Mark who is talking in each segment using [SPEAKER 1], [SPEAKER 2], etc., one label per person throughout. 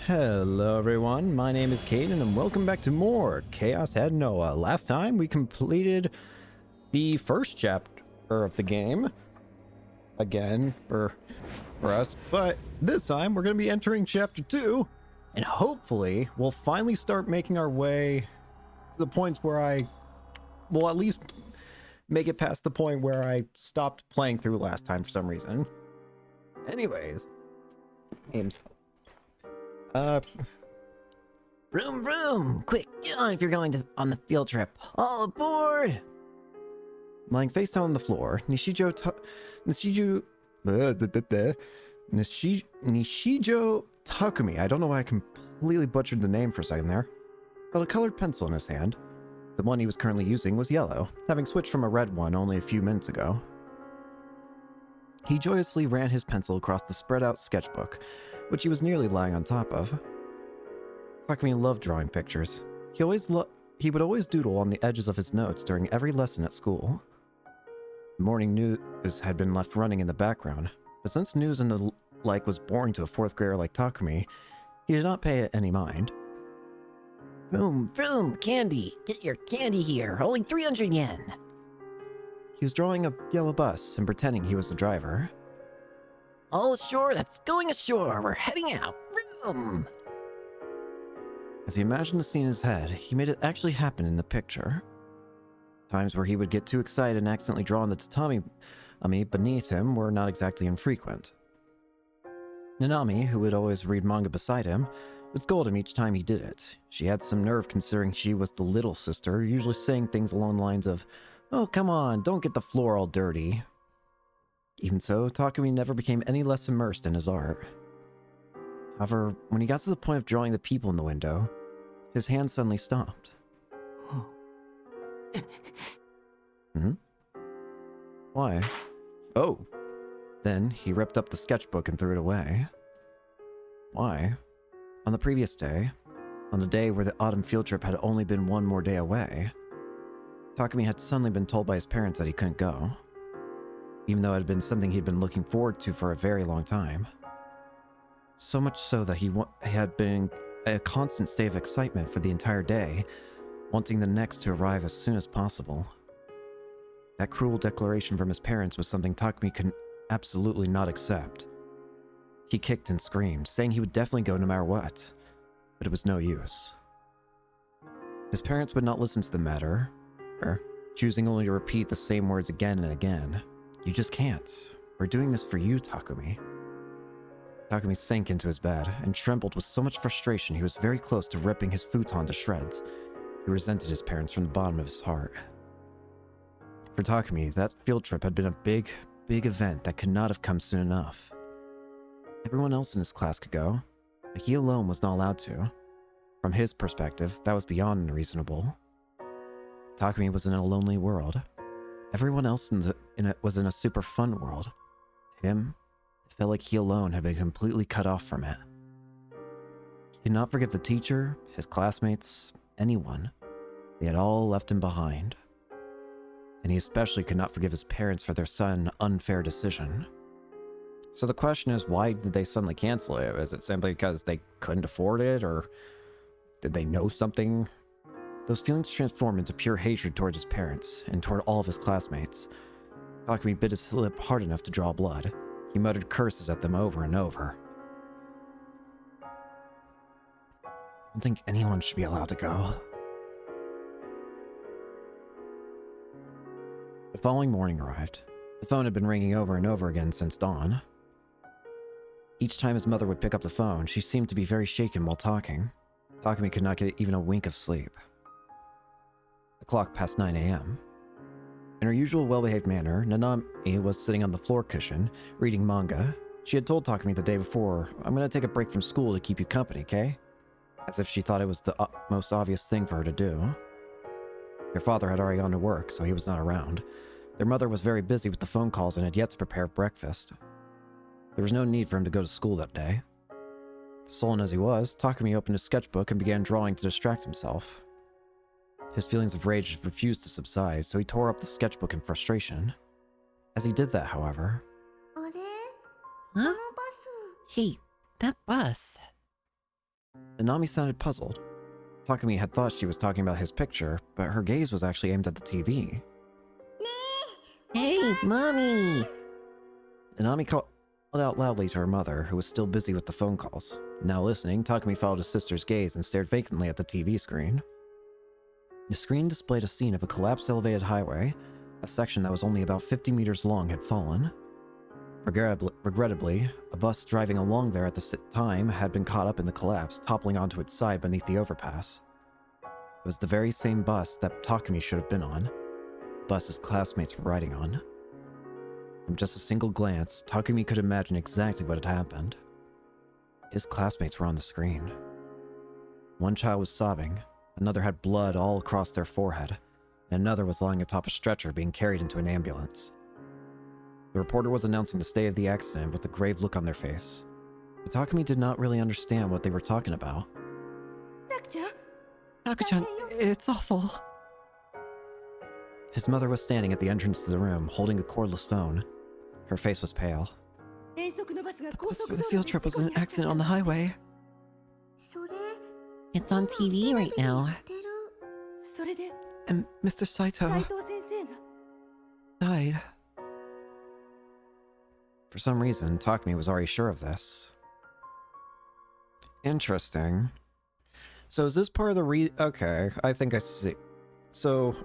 [SPEAKER 1] Hello everyone, my name is Caden and welcome back to more Chaos Head Noah. Last time we completed the first chapter of the game. Again, for us. But this time we're going to be entering chapter 2. And hopefully we'll finally start making our way to the points where I will at least make it past the point where I stopped playing through last time for some reason. Anyways. Games.
[SPEAKER 2] Vroom vroom! Quick, get on if you're going on the field trip. All aboard!
[SPEAKER 1] Lying face down on the floor, Nishijo Takumi, I don't know why I completely butchered the name for a second there, held a colored pencil in his hand. The one he was currently using was yellow, having switched from a red one only a few minutes ago. He joyously ran his pencil across the spread-out sketchbook, which he was nearly lying on top of. Takumi loved drawing pictures. He would always doodle on the edges of his notes during every lesson at school. The morning news had been left running in the background, but since news and the like was boring to a fourth grader like Takumi, he did not pay it any mind.
[SPEAKER 2] Vroom vroom! Candy! Get your candy here! Only 300 yen!
[SPEAKER 1] He was drawing a yellow bus and pretending he was the driver.
[SPEAKER 2] All ashore, that's going ashore! We're heading out! Vroom!
[SPEAKER 1] As he imagined the scene in his head, he made it actually happen in the picture. Times where he would get too excited and accidentally draw on the tatami beneath him were not exactly infrequent. Nanami, who would always read manga beside him, would scold him each time he did it. She had some nerve considering she was the little sister, usually saying things along the lines of, "Oh, come on, don't get the floor all dirty." Even so, Takumi never became any less immersed in his art. However, when he got to the point of drawing the people in the window, his hand suddenly stopped. Why? Oh! Then he ripped up the sketchbook and threw it away. Why? On the previous day, on the day where the autumn field trip had only been one more day away, Takumi had suddenly been told by his parents that he couldn't go, even though it had been something he'd been looking forward to for a very long time. So much so that he had been in a constant state of excitement for the entire day, wanting the next to arrive as soon as possible. That cruel declaration from his parents was something Takumi could absolutely not accept. He kicked and screamed, saying he would definitely go no matter what, but it was no use. His parents would not listen to the matter, choosing only to repeat the same words again and again. "You just can't. We're doing this for you, Takumi." Takumi sank into his bed and trembled with so much frustration he was very close to ripping his futon to shreds. He resented his parents from the bottom of his heart. For Takumi, that field trip had been a big, big event that could not have come soon enough. Everyone else in his class could go, but he alone was not allowed to. From his perspective, that was beyond unreasonable. Takumi was in a lonely world. Everyone else in it was in a super fun world. To him, it felt like he alone had been completely cut off from it. He could not forgive the teacher, his classmates, anyone. They had all left him behind. And he especially could not forgive his parents for their sudden, unfair decision. So the question is, why did they suddenly cancel it? Is it simply because they couldn't afford it, or did they know something? Those feelings transformed into pure hatred toward his parents, and toward all of his classmates. Takumi bit his lip hard enough to draw blood. He muttered curses at them over and over. "I don't think anyone should be allowed to go." The following morning arrived. The phone had been ringing over and over again since dawn. Each time his mother would pick up the phone, she seemed to be very shaken while talking. Takumi could not get even a wink of sleep. The clock passed 9 a.m. In her usual well-behaved manner, Nanami was sitting on the floor cushion, reading manga. She had told Takumi the day before, "I'm going to take a break from school to keep you company, okay?" As if she thought it was the most obvious thing for her to do. Their father had already gone to work, so he was not around. Their mother was very busy with the phone calls and had yet to prepare breakfast. There was no need for him to go to school that day. Sullen as he was, Takumi opened his sketchbook and began drawing to distract himself. His feelings of rage refused to subside, so he tore up the sketchbook in frustration. As he did that, however...
[SPEAKER 2] Huh? Hey, that bus.
[SPEAKER 1] Nanami sounded puzzled. Takumi had thought she was talking about his picture, but her gaze was actually aimed at the TV.
[SPEAKER 2] Hey, Mommy!
[SPEAKER 1] Nanami called out loudly to her mother, who was still busy with the phone calls. Now listening, Takumi followed his sister's gaze and stared vacantly at the TV screen. The screen displayed a scene of a collapsed elevated highway. A section that was only about 50 meters long had fallen. Regrettably, a bus driving along there at the time had been caught up in the collapse, toppling onto its side beneath the overpass. It was the very same bus that Takumi should have been on. The bus his classmates were riding on. From just a single glance, Takumi could imagine exactly what had happened. His classmates were on the screen. One child was sobbing, another had blood all across their forehead, and another was lying atop a stretcher being carried into an ambulance. The reporter was announcing the state of the accident with a grave look on their face. But Takumi did not really understand what they were talking about. Taku-chan, it's awful. His mother was standing at the entrance to the room, holding a cordless phone. Her face was pale. The bus for the field trip was in an accident on the highway.
[SPEAKER 2] It's on TV right now.
[SPEAKER 1] And Mr. Saito died. For some reason, Takumi was already sure of this. Interesting. So is this part of the okay, I think I see. So,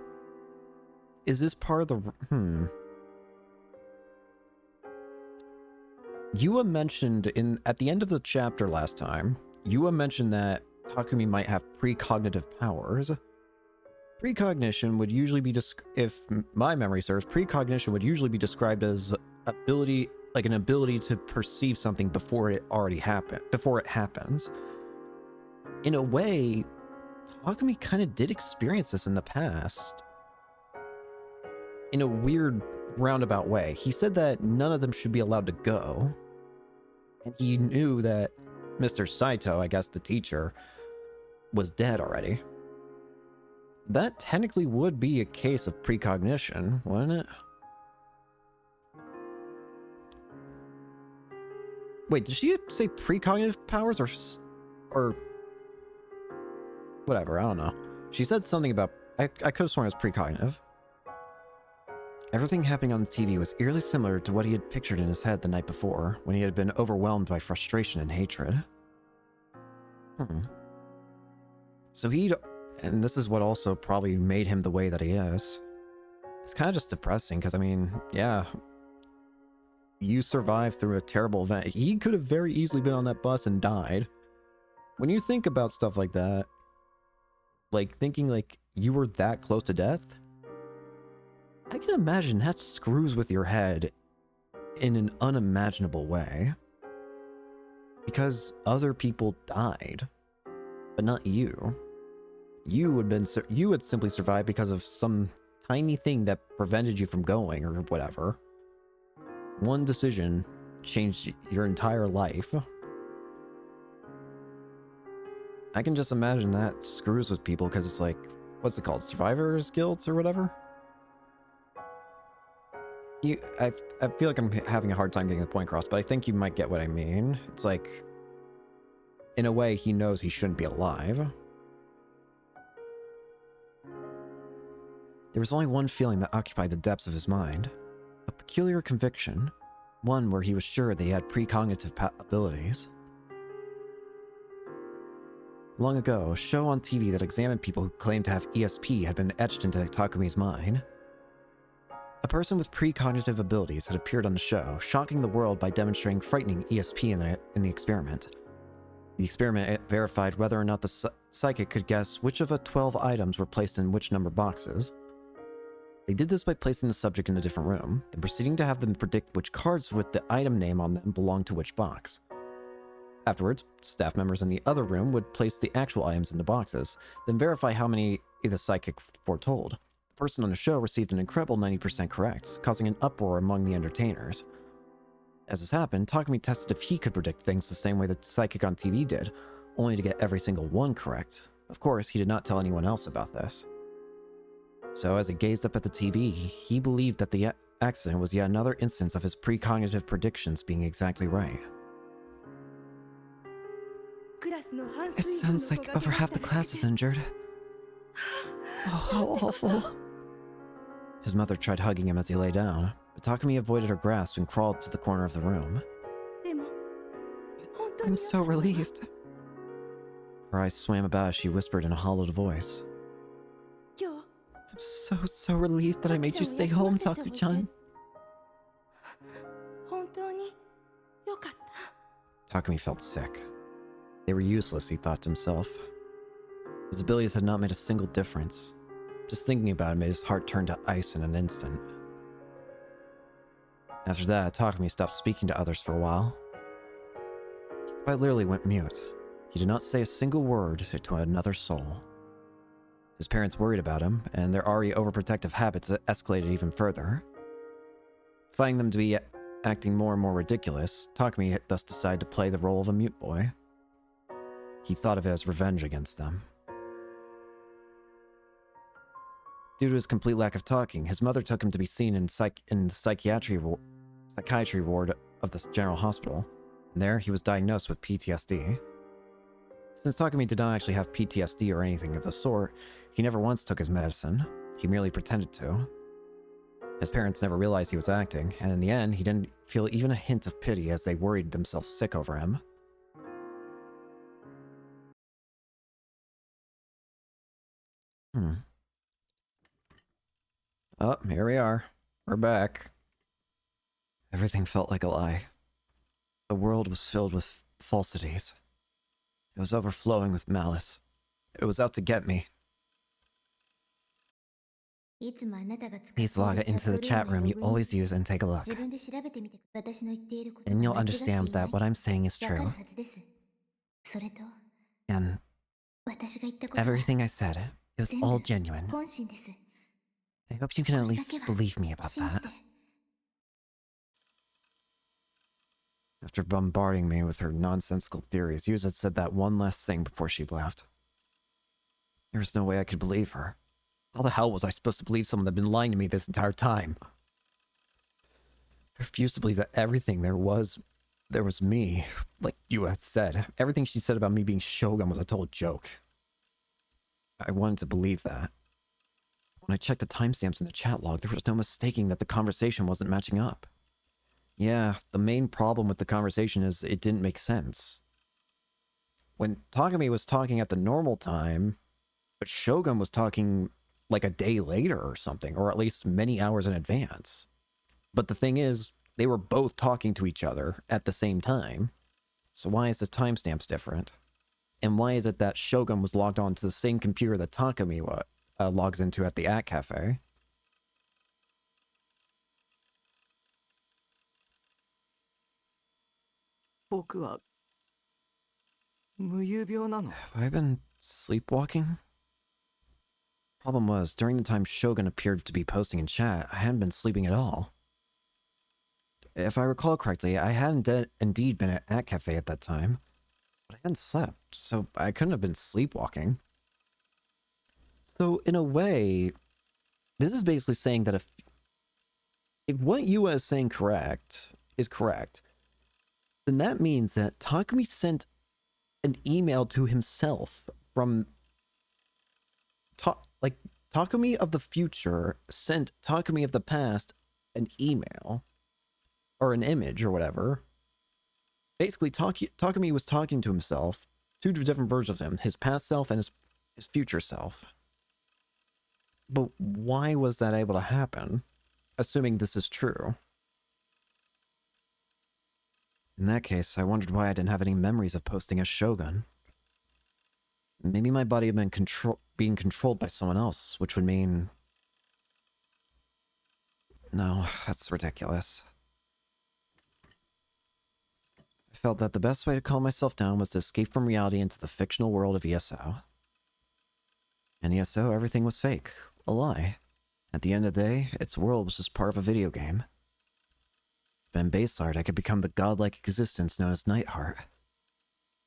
[SPEAKER 1] is this part of the... Yua mentioned at the end of the chapter last time, Yua mentioned that Takumi might have precognitive powers. Precognition would usually be, if my memory serves, precognition would usually be described as ability, like an ability to perceive something before it already happened, before it happens. In a way, Takumi kind of did experience this in the past. In a weird, roundabout way. He said that none of them should be allowed to go. And he knew that Mr. Saito, I guess the teacher, was dead already. That technically would be a case of precognition, wouldn't it? Wait, did she say precognitive powers or whatever, I don't know. She said something about, I could have sworn it was precognitive. Everything happening on the TV was eerily similar to what he had pictured in his head the night before, when he had been overwhelmed by frustration and hatred. So and this is what also probably made him the way that he is. It's kind of just depressing, because I mean, yeah, you survived through a terrible event. He could have very easily been on that bus and died. When you think about stuff like that, like thinking like you were that close to death, I can imagine that screws with your head in an unimaginable way. Because other people died, but not you. You had simply survived because of some tiny thing that prevented you from going or whatever. One decision changed your entire life. I can just imagine that screws with people because it's like, what's it called? Survivor's guilt or whatever? I feel like I'm having a hard time getting the point across, but I think you might get what I mean. It's like, in a way, he knows he shouldn't be alive. There was only one feeling that occupied the depths of his mind. A peculiar conviction. One where he was sure that he had precognitive abilities. Long ago, a show on TV that examined people who claimed to have ESP had been etched into Takumi's mind. A person with precognitive abilities had appeared on the show, shocking the world by demonstrating frightening ESP in the experiment. The experiment verified whether or not the psychic could guess which of the 12 items were placed in which number boxes. They did this by placing the subject in a different room, then proceeding to have them predict which cards with the item name on them belonged to which box. Afterwards, staff members in the other room would place the actual items in the boxes, then verify how many the psychic foretold. The person on the show received an incredible 90% correct, causing an uproar among the entertainers. As this happened, Takumi tested if he could predict things the same way the psychic on TV did, only to get every single one correct. Of course, he did not tell anyone else about this. So as he gazed up at the TV, he believed that the accident was yet another instance of his precognitive predictions being exactly right. It sounds like over half the class is injured. Oh, how awful. His mother tried hugging him as he lay down, but Takumi avoided her grasp and crawled to the corner of the room. I'm so relieved. Her eyes swam about as she whispered in a hollowed voice. I'm so relieved that I made you stay home, Taku-chan. Takumi felt sick. They were useless, he thought to himself. His abilities had not made a single difference. Just thinking about it made his heart turn to ice in an instant. After that, Takumi stopped speaking to others for a while. He quite literally went mute. He did not say a single word to another soul. His parents worried about him, and their already overprotective habits escalated even further. Finding them to be acting more and more ridiculous, Takumi thus decided to play the role of a mute boy. He thought of it as revenge against them. Due to his complete lack of talking, his mother took him to be seen in the psychiatry ward of the general hospital, and there he was diagnosed with PTSD. Since Takumi did not actually have PTSD or anything of the sort, he never once took his medicine. He merely pretended to. His parents never realized he was acting, and in the end, he didn't feel even a hint of pity as they worried themselves sick over him. Oh, here we are. We're back. Everything felt like a lie. The world was filled with falsities. It was overflowing with malice. It was out to get me. Please log into the chat room you always use and take a look. And you'll understand that what I'm saying is true. And everything I said, it was all genuine. I hope you can at least believe me about that. After bombarding me with her nonsensical theories, Yuza said that one last thing before she left. There was no way I could believe her. How the hell was I supposed to believe someone that had been lying to me this entire time? I refused to believe that everything there was me. Like you had said. Everything she said about me being Shogun was a total joke. I wanted to believe that. When I checked the timestamps in the chat log, there was no mistaking that the conversation wasn't matching up. Yeah, the main problem with the conversation is it didn't make sense. When Takumi was talking at the normal time, but Shogun was talking like a day later or something, or at least many hours in advance. But the thing is, they were both talking to each other at the same time. So why is the timestamps different? And why is it that Shogun was logged on to the same computer that Takumi logs into at the At Cafe? Have I been sleepwalking? Problem was, during the time Shogun appeared to be posting in chat, I hadn't been sleeping at all. If I recall correctly, I hadn't indeed been at Cafe at that time, but I hadn't slept, so I couldn't have been sleepwalking. So, in a way, this is basically saying that if what Yua is saying is correct, then that means that Takumi sent an email to himself from Takumi of the future sent Takumi of the past an email or an image or whatever. Basically, Takumi was talking to himself, two different versions of him, his past self and his future self. But why was that able to happen, assuming this is true? In that case, I wondered why I didn't have any memories of posting as Shogun. Maybe my body had been being controlled by someone else, which would mean... No, that's ridiculous. I felt that the best way to calm myself down was to escape from reality into the fictional world of ESO. In ESO, everything was fake, a lie. At the end of the day, its world was just part of a video game. But in base art, I could become the godlike existence known as Nightheart.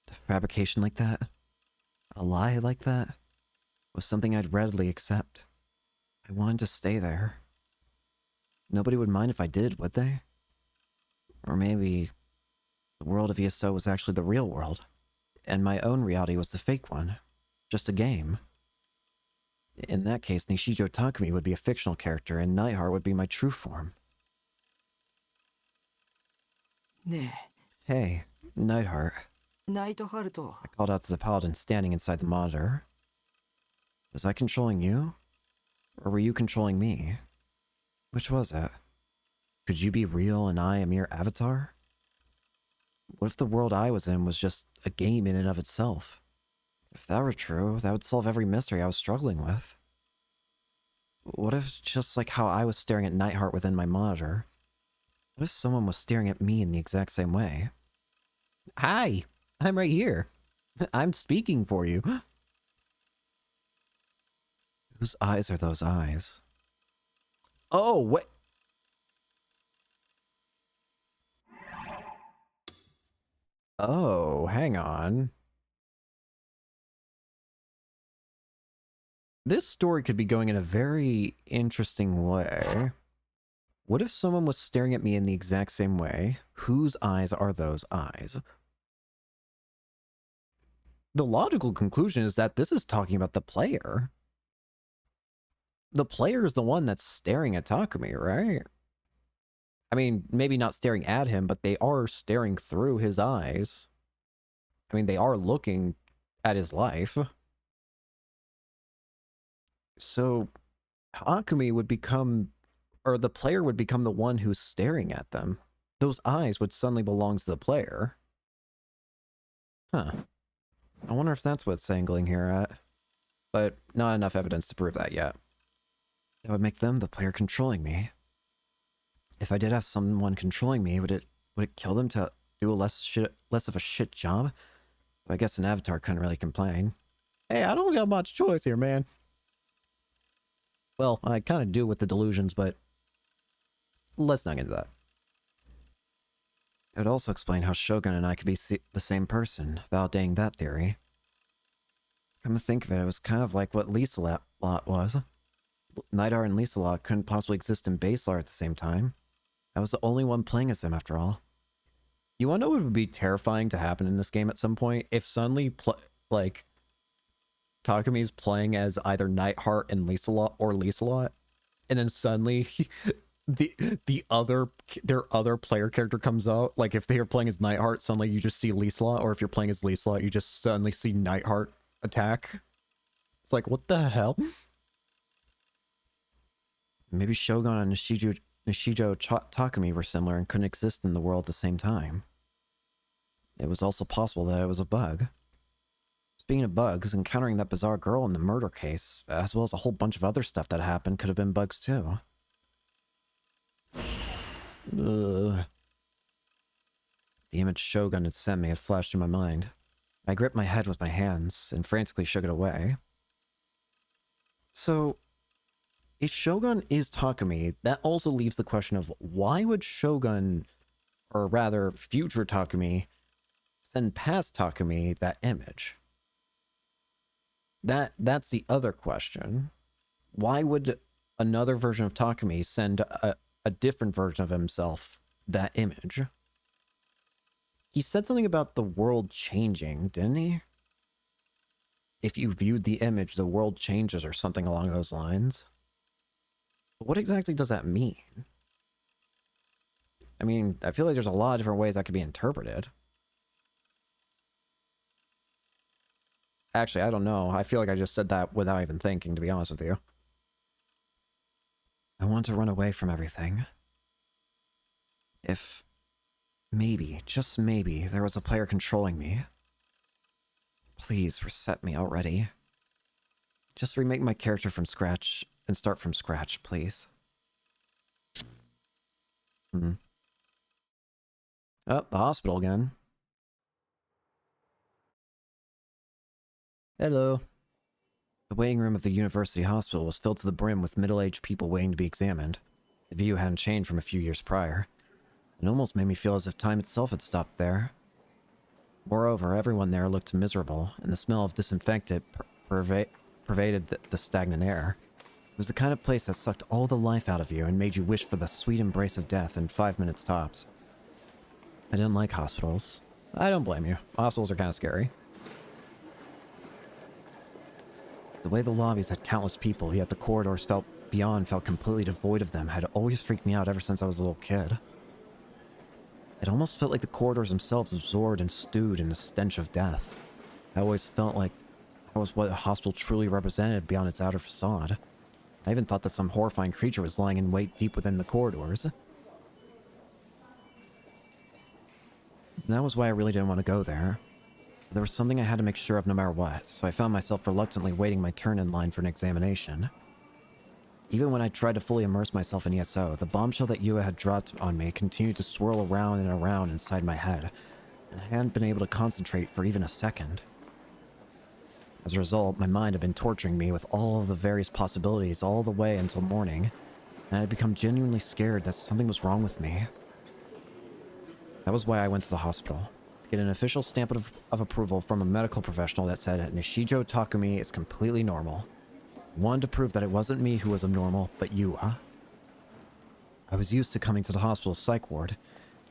[SPEAKER 1] A fabrication like that, a lie like that, was something I'd readily accept. I wanted to stay there. Nobody would mind if I did, would they? Or maybe the world of ESO was actually the real world, and my own reality was the fake one. Just a game. In that case, Nishijo Takumi would be a fictional character, and Nightheart would be my true form.
[SPEAKER 3] ね
[SPEAKER 1] Hey, Nightheart.
[SPEAKER 3] え、ナイトハルト。
[SPEAKER 1] I called out to the paladin standing inside the monitor. Was I controlling you? Or were you controlling me? Which was it? Could you be real and I a mere avatar? What if the world I was in was just a game in and of itself? If that were true, that would solve every mystery I was struggling with. What if, just like how I was staring at Nightheart within my monitor, what if someone was staring at me in the exact same way? Hi! I'm right here. I'm speaking for you. Whose eyes are those eyes? Oh, what? Oh, hang on. This story could be going in a very interesting way. What if someone was staring at me in the exact same way? Whose eyes are those eyes? The logical conclusion is that this is talking about the player. The player is the one that's staring at Takumi, right? I mean, maybe not staring at him, but they are staring through his eyes. I mean, they are looking at his life. So, Takumi would become, or the player would become the one who's staring at them. Those eyes would suddenly belong to the player. Huh. I wonder if that's what it's angling here at. But not enough evidence to prove that yet. That would make them the player controlling me. If I did have someone controlling me, would it kill them to do a less of a shit job? I guess an avatar couldn't really complain. Hey, I don't got much choice here, man. Well, I kind of do with the delusions, but let's not get into that. It would also explain how Shogun and I could be the same person, validating that theory. Come to think of it, it was kind of like what Lisa Lot was. Nightheart and Lisa Lot couldn't possibly exist in Baselar at the same time. I was the only one playing as them after all. You wanna know what would be terrifying to happen in this game at some point? If suddenly, like, Takumi's playing as either Nightheart and Lisa Lot, or Lisa Lot, and then suddenly their other player character comes out. Like if they are playing as Nightheart, suddenly you just see Lisa Lot, or if you're playing as Lisa Lot, you just suddenly see Nightheart attack. It's like, what the hell? Maybe Shogun and Nishijo Takumi were similar and couldn't exist in the world at the same time. It was also possible that it was a bug. Speaking of bugs, encountering that bizarre girl in the murder case, as well as a whole bunch of other stuff that happened, could have been bugs too. Ugh. The image Shogun had sent me had flashed in my mind. I gripped my head with my hands and frantically shook it away. So, if Shogun is Takumi, that also leaves the question of why would Shogun, or rather future Takumi, send past Takumi that image? That's the other question. Why would another version of Takumi send a different version of himself that image? He said something about the world changing, didn't he? If you viewed the image, the world changes or something along those lines. But what exactly does that mean? I mean, I feel like there's a lot of different ways that could be interpreted. Actually, I don't know. I feel like I just said that without even thinking, to be honest with you. I want to run away from everything. If maybe, just maybe, there was a player controlling me. Please reset me already. Just remake my character from scratch and start from scratch, please. Oh, the hospital again. Hello. The waiting room of the university hospital was filled to the brim with middle-aged people waiting to be examined. The view hadn't changed from a few years prior. It almost made me feel as if time itself had stopped there. Moreover, everyone there looked miserable, and the smell of disinfectant pervaded the stagnant air. It was the kind of place that sucked all the life out of you and made you wish for the sweet embrace of death in 5 minutes tops. I didn't like hospitals. I don't blame you. Hospitals are kind of scary. The way the lobbies had countless people, yet the corridors beyond felt completely devoid of them, had always freaked me out ever since I was a little kid. It almost felt like the corridors themselves absorbed and stewed in the stench of death. I always felt like that was what a hospital truly represented beyond its outer facade. I even thought that some horrifying creature was lying in wait deep within the corridors. And that was why I really didn't want to go there. There was something I had to make sure of no matter what, so I found myself reluctantly waiting my turn in line for an examination. Even when I tried to fully immerse myself in ESO, the bombshell that Yua had dropped on me continued to swirl around and around inside my head, and I hadn't been able to concentrate for even a second. As a result, my mind had been torturing me with all of the various possibilities all the way until morning, and I had become genuinely scared that something was wrong with me. That was why I went to the hospital, to get an official stamp of approval from a medical professional that said Nishijo Takumi is completely normal. I wanted to prove that it wasn't me who was abnormal, but Yua. I was used to coming to the hospital's psych ward,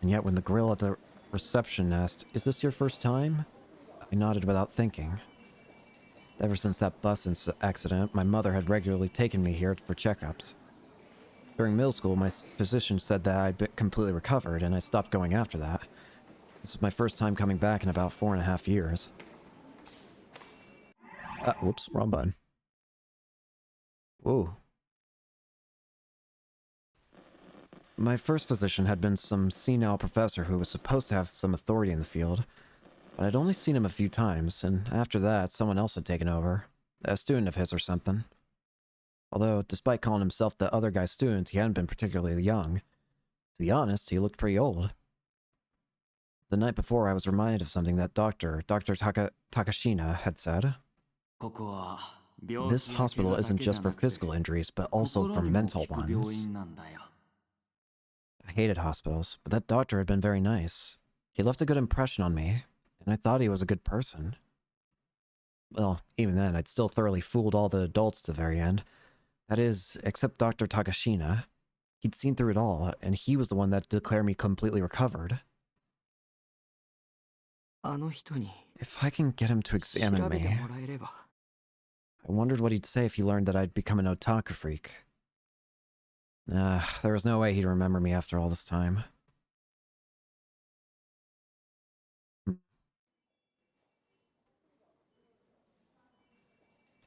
[SPEAKER 1] and yet when the girl at the reception asked, "Is this your first time?" I nodded without thinking. Ever since that bus accident, my mother had regularly taken me here for checkups. During middle school, my physician said that I'd been completely recovered, and I stopped going after that. This is my first time coming back in about 4.5 years. Whoops, wrong button. Whoa. My first physician had been some senile professor who was supposed to have some authority in the field, but I'd only seen him a few times, and after that, someone else had taken over. A student of his or something. Although, despite calling himself the other guy's student, he hadn't been particularly young. To be honest, he looked pretty old. The night before, I was reminded of something that Dr. Takashina had said. This hospital isn't just for physical injuries, but also for mental ones. I hated hospitals, but that doctor had been very nice. He left a good impression on me, and I thought he was a good person. Well, even then, I'd still thoroughly fooled all the adults to the very end. That is, except Dr. Takashina. He'd seen through it all, and he was the one that declared me completely recovered. If I can get him to examine me... I wondered what he'd say if he learned that I'd become an otaku freak. There was no way he'd remember me after all this time.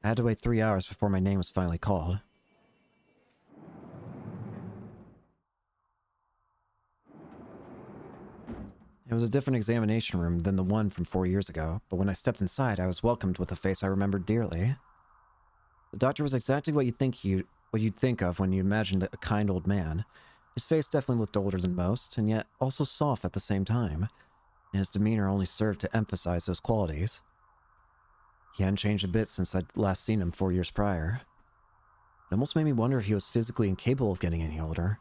[SPEAKER 1] I had to wait 3 hours before my name was finally called. It was a different examination room than the one from 4 years ago, but when I stepped inside, I was welcomed with a face I remembered dearly. The doctor was exactly what you'd think of when you imagined a kind old man. His face definitely looked older than most, and yet also soft at the same time, and his demeanor only served to emphasize those qualities. He hadn't changed a bit since I'd last seen him 4 years prior. It almost made me wonder if he was physically incapable of getting any older,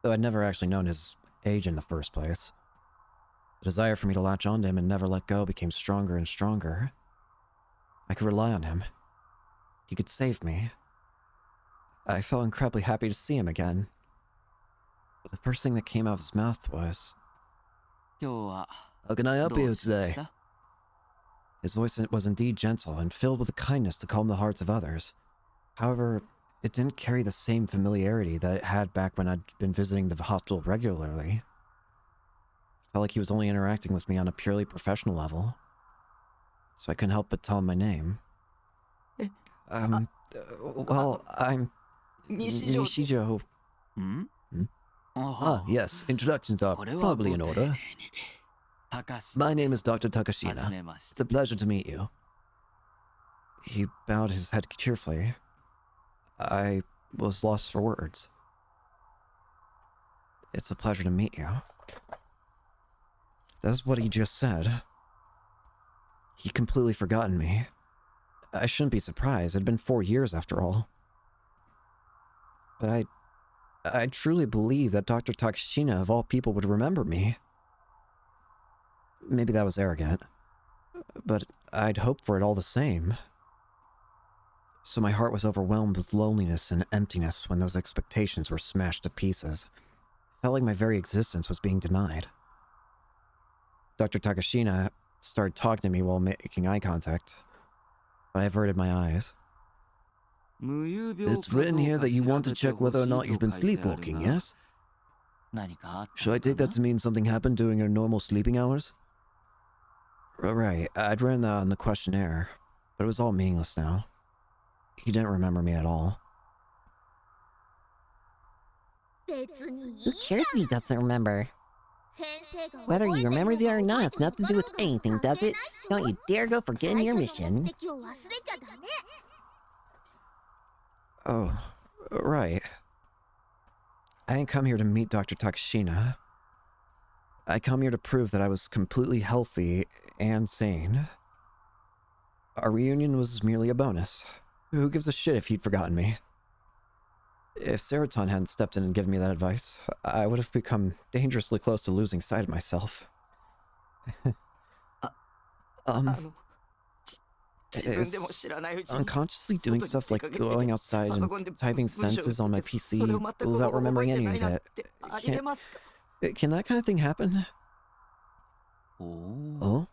[SPEAKER 1] though I'd never actually known his age in the first place. The desire for me to latch onto him and never let go became stronger and stronger. I could rely on him. He could save me. I felt incredibly happy to see him again. But the first thing that came out of his mouth was, "How can I help you today?" His voice was indeed gentle and filled with a kindness to calm the hearts of others. However, it didn't carry the same familiarity that it had back when I'd been visiting the hospital regularly. It felt like he was only interacting with me on a purely professional level. So I couldn't help but tell him my name. Well, I'm... Nishijo. Ah, yes, introductions are probably in order. My name is Dr. Takashina. It's a pleasure to meet you. He bowed his head cheerfully. I was lost for words. It's a pleasure to meet you. That's what he just said. He'd completely forgotten me. I shouldn't be surprised. It had been 4 years after all. But I truly believe that Dr. Takashina, of all people, would remember me. Maybe that was arrogant, but I'd hoped for it all the same. So my heart was overwhelmed with loneliness and emptiness when those expectations were smashed to pieces. It felt like my very existence was being denied. Dr. Takashina started talking to me while making eye contact, but I averted my eyes. It's written here that you want to check whether or not you've been sleepwalking, yes? Should I take that to mean something happened during your normal sleeping hours? Right, I'd written that on the questionnaire, but it was all meaningless now. He didn't remember me at all.
[SPEAKER 2] Who cares if he doesn't remember? Whether you remember it or not has nothing to do with anything, does it? Don't you dare go forgetting your mission.
[SPEAKER 1] Oh, right. I didn't come here to meet Dr. Takashina. I come here to prove that I was completely healthy and sane. Our reunion was merely a bonus. Who gives a shit if he'd forgotten me? If Seraton hadn't stepped in and given me that advice, I would have become dangerously close to losing sight of myself. Is unconsciously doing stuff like going outside and typing sentences on my PC without remembering any of it. Can that kind of thing happen? Oh?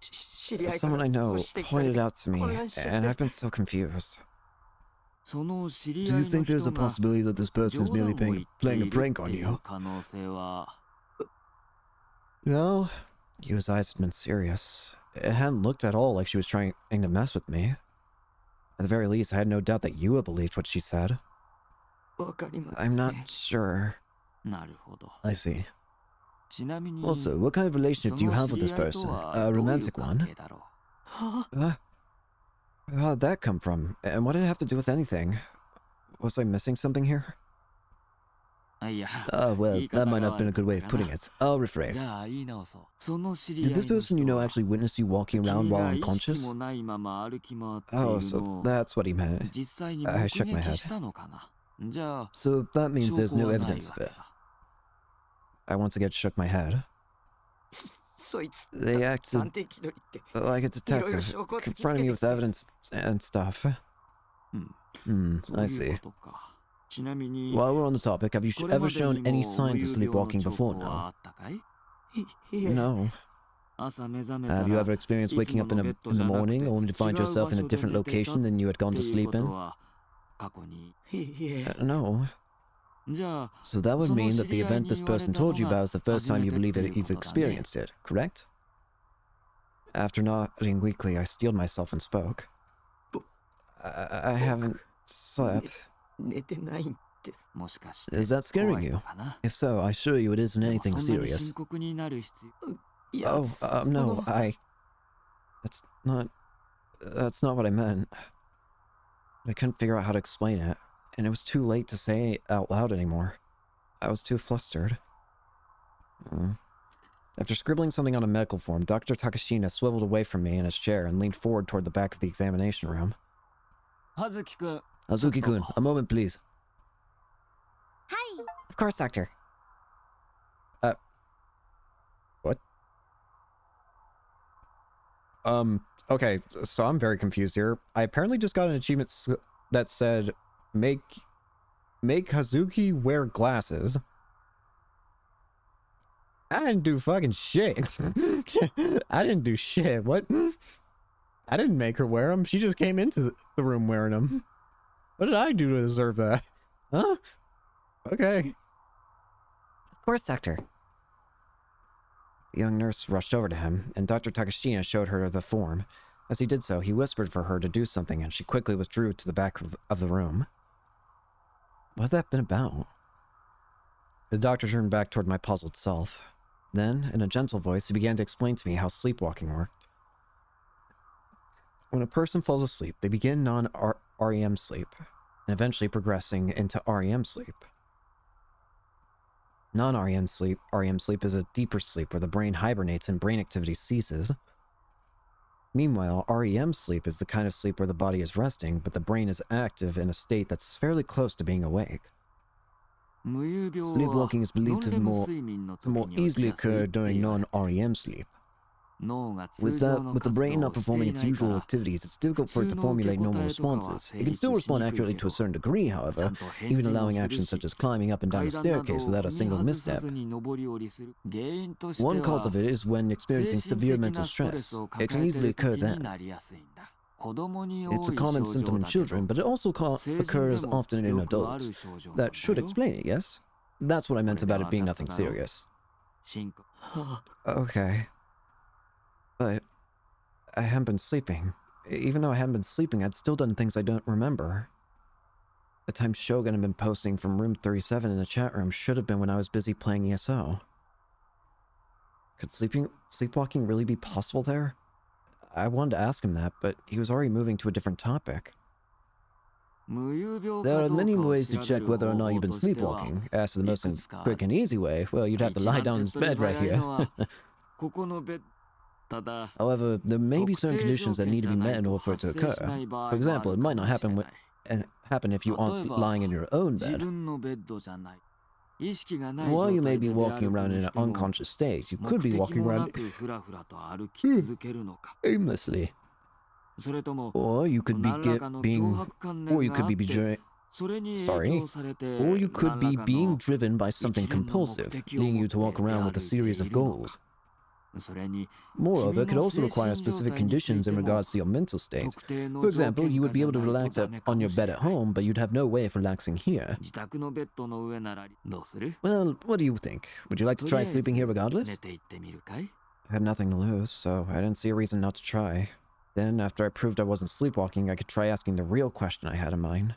[SPEAKER 1] Someone I know pointed out to me, and I've been so confused. Do you think there's a possibility that this person is merely playing a prank on you? No. Yu's eyes had been serious. It hadn't looked at all like she was trying to mess with me. At the very least, I had no doubt that Yua believed what she said. I'm not sure. I see. Also, what kind of relationship do you have with this person? A romantic one? How'd that come from? And what did it have to do with anything? Was I missing something here? Well, that might not have been a good way of putting it. I'll rephrase. Did this person you know actually witness you walking around while unconscious? Oh, so that's what he meant. I shook my head. So that means there's no evidence of it. I once again shook my head. They acted like a detective, confronting me with evidence and stuff. I see. While we're on the topic, have you ever shown any signs of sleepwalking before now? No. Have you ever experienced waking up in the morning only to find yourself in a different location than you had gone to sleep in? No. So that would mean that the event this person told you about is the first time you believe that you've experienced it, correct? After nodding weakly, I steeled myself and spoke. I haven't slept. Is that scaring you? If so, I assure you it isn't anything serious. Oh, no, That's not what I meant. I couldn't figure out how to explain it, and it was too late to say it out loud anymore. I was too flustered. After scribbling something on a medical form, Dr. Takashina swiveled away from me in his chair and leaned forward toward the back of the examination room. Hazuki-kun, a moment, please.
[SPEAKER 2] Hi. Of course, Doctor.
[SPEAKER 1] What? Okay, so I'm very confused here. I apparently just got an achievement that said, make Hazuki wear glasses. I didn't do fucking shit. I didn't do shit. What? I didn't make her wear them. She just came into the room wearing them. What did I do to deserve that? Huh? Okay.
[SPEAKER 2] Of course, Doctor.
[SPEAKER 1] The young nurse rushed over to him, and Dr. Takashina showed her the form. As he did so, he whispered for her to do something, and she quickly withdrew to the back of the room. What had that been about? The doctor turned back toward my puzzled self. Then, in a gentle voice, he began to explain to me how sleepwalking worked. When a person falls asleep, they begin non-REM sleep, and eventually progressing into REM sleep. Non-REM sleep is a deeper sleep where the brain hibernates and brain activity ceases. Meanwhile, REM sleep is the kind of sleep where the body is resting, but the brain is active in a state that's fairly close to being awake. Sleepwalking is believed to more easily occur during non-REM sleep. With the brain not performing its usual activities, it's difficult for it to formulate normal responses. It can still respond accurately to a certain degree, however, even allowing actions such as climbing up and down a staircase without a single misstep. One cause of it is when experiencing severe mental stress. It can easily occur then. It's a common symptom in children, but it also occurs often in adults. That should explain it, yes? That's what I meant about it being nothing serious. Okay. But I haven't been sleeping. Even though I haven't been sleeping, I'd still done things I don't remember. The time Shogun had been posting from room 37 in the chat room should have been when I was busy playing ESO. Could sleepwalking really be possible there? I wanted to ask him that, but he was already moving to a different topic. There are many ways to check whether or not you've been sleepwalking. As for the most quick and easy way, well, you'd have to lie down in this bed right here. However, there may be certain conditions that need to be met in order for it to occur. For example, it might not happen if you aren't lying in your own bed. While you may be walking around in an unconscious state, you could be walking around aimlessly. Or you could be being driven by something compulsive, leading you to walk around with a series of goals. Moreover, it could also require specific conditions in regards to your mental state. For example, you would be able to relax on your bed at home, but you'd have no way of relaxing here. Well, what do you think? Would you like to try sleeping here regardless? I had nothing to lose, so I didn't see a reason not to try. Then, after I proved I wasn't sleepwalking, I could try asking the real question I had in mind.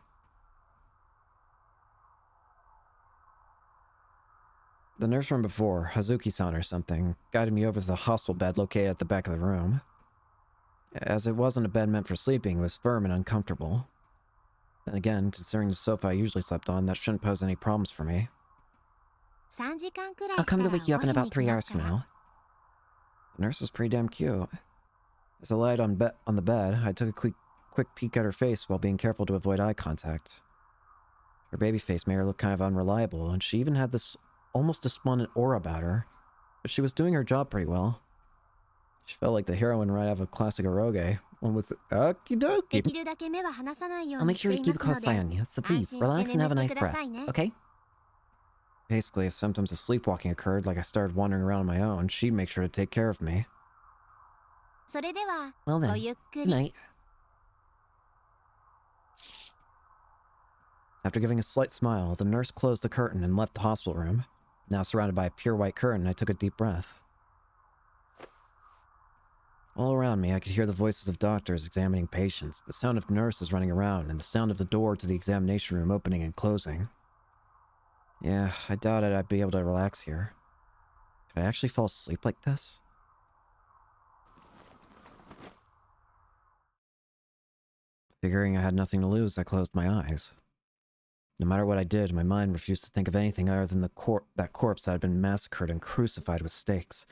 [SPEAKER 1] The nurse from before, Hazuki-san or something, guided me over to the hospital bed located at the back of the room. As it wasn't a bed meant for sleeping, it was firm and uncomfortable. Then again, considering the sofa I usually slept on, that shouldn't pose any problems for me.
[SPEAKER 2] I'll come to wake you up in about 3 hours from now.
[SPEAKER 1] The nurse was pretty damn cute. As I lied on the bed, I took a quick peek at her face while being careful to avoid eye contact. Her baby face made her look kind of unreliable, and she even had this almost despondent aura about her, but she was doing her job pretty well. She felt like the heroine right out of a classic eroge, one with okie dokie.
[SPEAKER 2] I'll make sure to keep a close eye on you, so please, relax and have a nice rest, okay?
[SPEAKER 1] Basically, if symptoms of sleepwalking occurred, like I started wandering around on my own, she'd make sure to take care of me.
[SPEAKER 2] Well then, good night.
[SPEAKER 1] After giving a slight smile, the nurse closed the curtain and left the hospital room. Now surrounded by a pure white curtain, I took a deep breath. All around me, I could hear the voices of doctors examining patients, the sound of nurses running around, and the sound of the door to the examination room opening and closing. Yeah, I doubted I'd be able to relax here. Could I actually fall asleep like this? Figuring I had nothing to lose, I closed my eyes. No matter what I did, my mind refused to think of anything other than that corpse that had been massacred and crucified with stakes,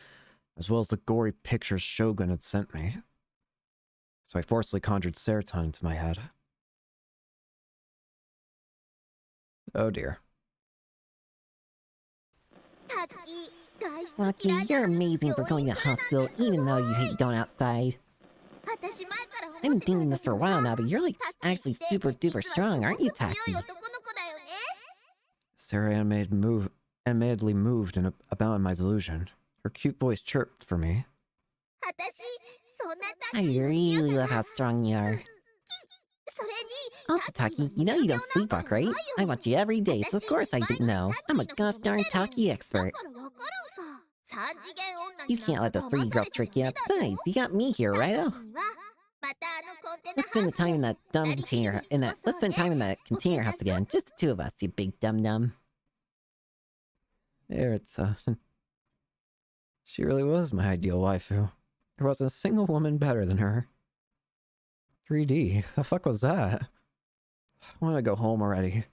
[SPEAKER 1] as well as the gory pictures Shogun had sent me. So I forcibly conjured serotonin into my head. Oh dear.
[SPEAKER 2] Rocky, you're amazing for going to the hospital, even though you hate going outside. I've been thinking this for a while now, but you're like actually super duper strong, aren't you, Taki?
[SPEAKER 1] Sarah animatedly moved about in my delusion. Her cute voice chirped for me.
[SPEAKER 2] I really love how strong you are. Also, Taki, you know you don't sleepwalk, right? I watch you every day, so of course I didn't know. I'm a gosh darn Taki expert. You can't let the 3 girls trick you. Besides, you got me here, right? Let's spend the time in that dumb container. Let's spend time in that container house again. Just the 2 of us, you big dum dum.
[SPEAKER 1] There, it's she really was my ideal waifu. There wasn't a single woman better than her. 3D. The fuck was that? I wanted to go home already. I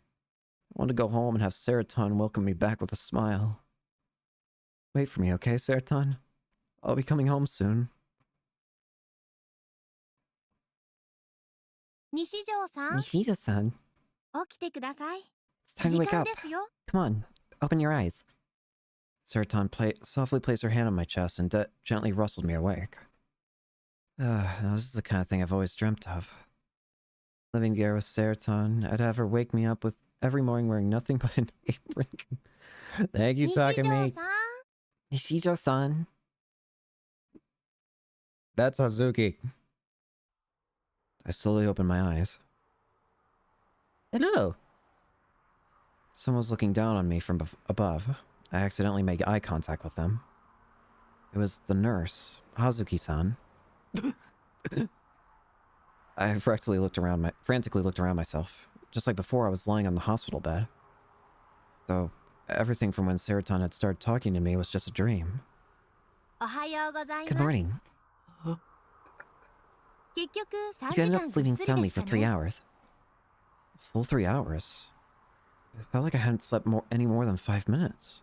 [SPEAKER 1] wanted to go home and have Seroton welcome me back with a smile. Wait for me, okay, Seroton? I'll be coming home soon.
[SPEAKER 2] Nishijo-san. It's time to wake up. Come on, open your eyes.
[SPEAKER 1] Seroton softly placed her hand on my chest and gently rustled me awake. Now this is the kind of thing I've always dreamt of. Living together with Seroton, I'd have her wake me up with every morning wearing nothing but an apron. Thank you, Takami.
[SPEAKER 2] Nishijo-san.
[SPEAKER 1] That's Hazuki. I slowly opened my eyes.
[SPEAKER 2] Hello.
[SPEAKER 1] Someone was looking down on me from above. I accidentally made eye contact with them. It was the nurse, Hazuki-san. I frantically looked around myself. Just like before, I was lying on the hospital bed. So, everything from when Seraton had started talking to me was just a dream.
[SPEAKER 2] Good morning. You ended up sleeping soundly for 3 hours.
[SPEAKER 1] A full 3 hours? It felt like I hadn't slept any more than 5 minutes.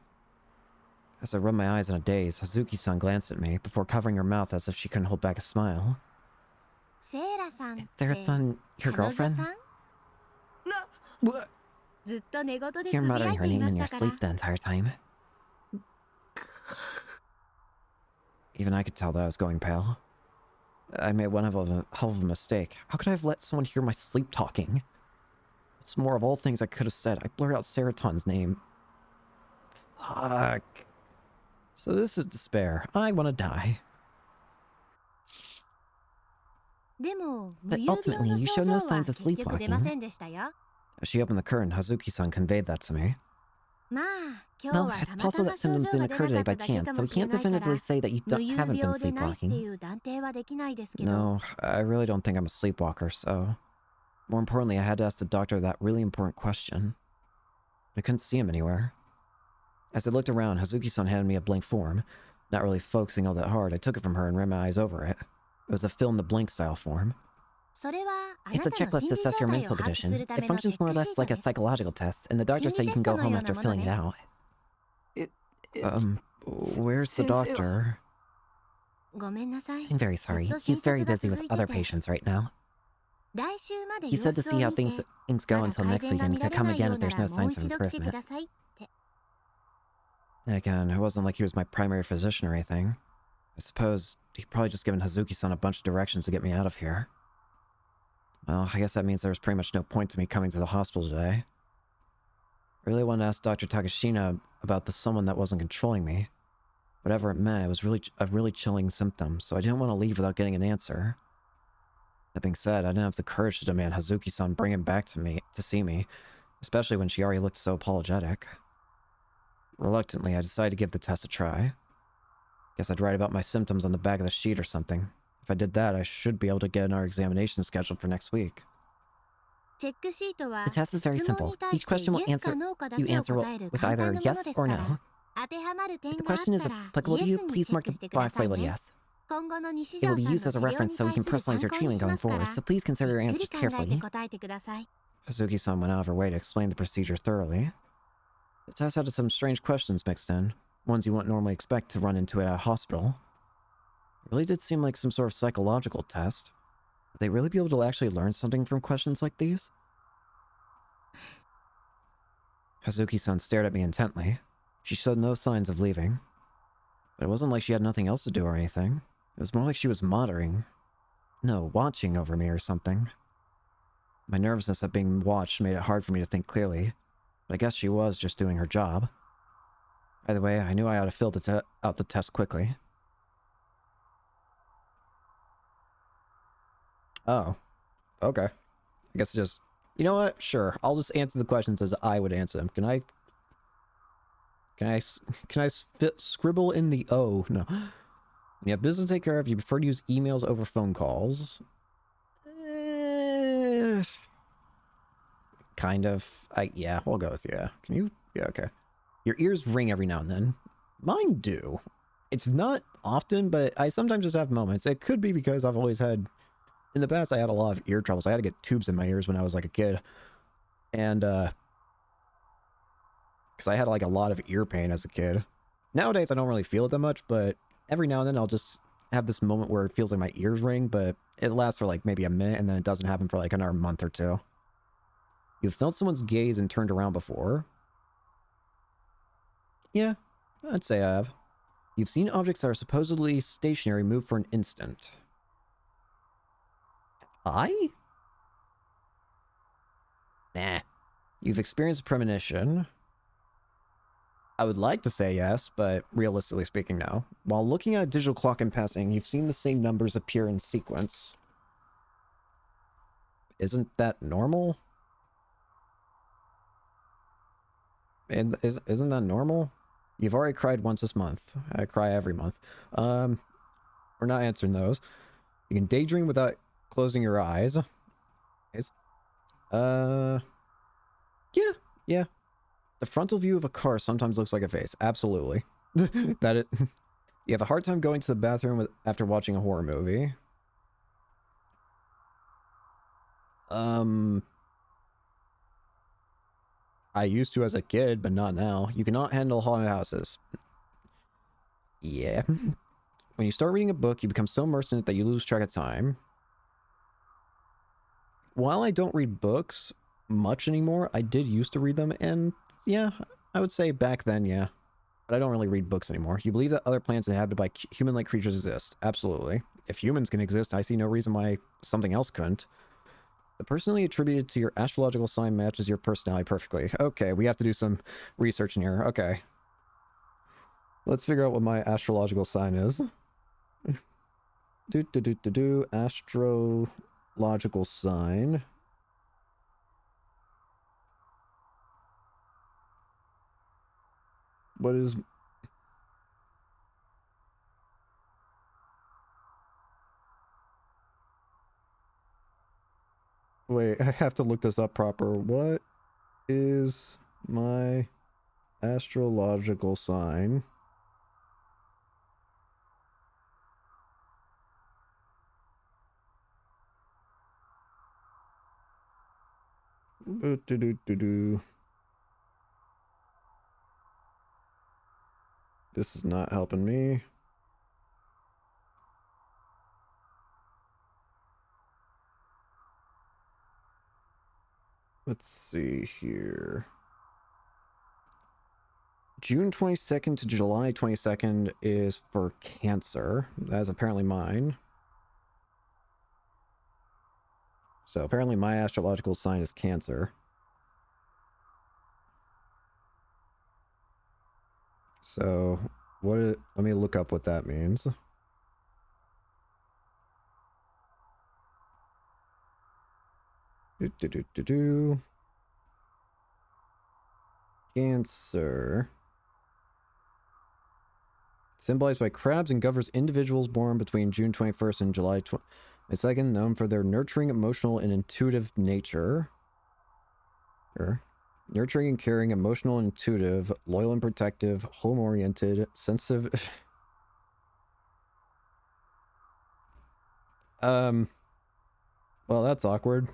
[SPEAKER 1] As I rubbed my eyes in a daze, Hazuki-san glanced at me before covering her mouth as if she couldn't hold back a smile.
[SPEAKER 2] Is Seraton your girlfriend?
[SPEAKER 1] What?
[SPEAKER 2] You're muttering her name in your sleep the entire time.
[SPEAKER 1] Even I could tell that I was going pale. I made one hell of a mistake. How could I have let someone hear my sleep talking? It's more of all things I could have said. I blurred out Seraton's name. Fuck. So this is despair. I want to die.
[SPEAKER 2] But ultimately, you showed no signs of sleepwalking.
[SPEAKER 1] As she opened the curtain, Hazuki-san conveyed that to me.
[SPEAKER 2] Well, it's possible that symptoms didn't occur today by chance, so we can't definitively say that you haven't been sleepwalking.
[SPEAKER 1] No, I really don't think I'm a sleepwalker, so... More importantly, I had to ask the doctor that really important question. I couldn't see him anywhere. As I looked around, Hazuki-san handed me a blank form. Not really focusing all that hard, I took it from her and ran my eyes over it. It was a fill-in-the-blank style form.
[SPEAKER 2] It's a checklist to assess your mental condition. It functions more or less like a psychological test, and the doctor said you can go home after filling it out.
[SPEAKER 1] Where's the doctor?
[SPEAKER 2] I'm very sorry. He's very busy with other patients right now. He said to see how things go until next week and to come again if there's no signs of improvement.
[SPEAKER 1] And again, it wasn't like he was my primary physician or anything. I suppose he'd probably just given Hazuki-san a bunch of directions to get me out of here. Well, I guess that means there was pretty much no point to me coming to the hospital today. I really wanted to ask Dr. Takashina about the someone that wasn't controlling me. Whatever it meant, it was a really chilling symptom, so I didn't want to leave without getting an answer. That being said, I didn't have the courage to demand Hazuki-san bring him back to see me, especially when she already looked so apologetic. Reluctantly, I decided to give the test a try. Guess I'd write about my symptoms on the back of the sheet or something. If I did that, I should be able to get our examination scheduled for next week.
[SPEAKER 2] The test is very simple. Each question will answer with either yes or no. If the question is applicable to you, please mark the box labeled yes. It will be used as a reference so we can personalize your treatment going forward, so please consider your answers carefully.
[SPEAKER 1] Hazuki-san went out of her way to explain the procedure thoroughly. The test had some strange questions mixed in, ones you wouldn't normally expect to run into at a hospital. It really did seem like some sort of psychological test. Would they really be able to actually learn something from questions like these? Hazuki-san stared at me intently. She showed no signs of leaving. But it wasn't like she had nothing else to do or anything. It was more like she was watching over me or something. My nervousness at being watched made it hard for me to think clearly, but I guess she was just doing her job. Either way, I knew I ought to fill out the test quickly. Oh. Okay. I guess just... You know what? Sure. I'll just answer the questions as I would answer them. Can I scribble in the O? No. When you have business to take care of, you prefer to use emails over phone calls. Kind of. Yeah, we'll go with yeah. Can you? Yeah, okay. Your ears ring every now and then. Mine do. It's not often, but I sometimes just have moments. It could be because I've always had... In the past, I had a lot of ear troubles. I had to get tubes in my ears when I was like a kid. And, because I had like a lot of ear pain as a kid. Nowadays, I don't really feel it that much, but every now and then I'll just have this moment where it feels like my ears ring, but it lasts for like maybe a minute and then it doesn't happen for like another month or two. You've felt someone's gaze and turned around before? Yeah, I'd say I have. You've seen objects that are supposedly stationary move for an instant. Nah. You've experienced premonition. I would like to say yes, but realistically speaking, no. While looking at a digital clock in passing, you've seen the same numbers appear in sequence. Isn't that normal? And isn't that normal? You've already cried once this month. I cry every month. We're not answering those. You can daydream without closing your eyes. Yeah. The frontal view of a car sometimes looks like a face. Absolutely. You have a hard time going to the bathroom after watching a horror movie. I used to as a kid, but not now. You cannot handle haunted houses. Yeah. When you start reading a book, you become so immersed in it that you lose track of time. While I don't read books much anymore, I did used to read them, and yeah, I would say back then, yeah. But I don't really read books anymore. You believe that other planets inhabited by human-like creatures exist. Absolutely. If humans can exist, I see no reason why something else couldn't. The personality attributed to your astrological sign matches your personality perfectly. Okay, we have to do some research in here. Okay. Let's figure out what my astrological sign is. Astrological sign. What is... Wait, I have to look this up proper. What is my astrological sign? This is not helping me. Let's see here. June 22nd to July 22nd is for Cancer. That's apparently mine. So apparently my astrological sign is Cancer. So let me look up what that means. Cancer. Symbolized by crabs and governs individuals born between June 21st and July 22nd, known for their nurturing, emotional, and intuitive nature. Nurturing and caring, emotional and intuitive, loyal and protective, home-oriented, sensitive... Well, that's awkward.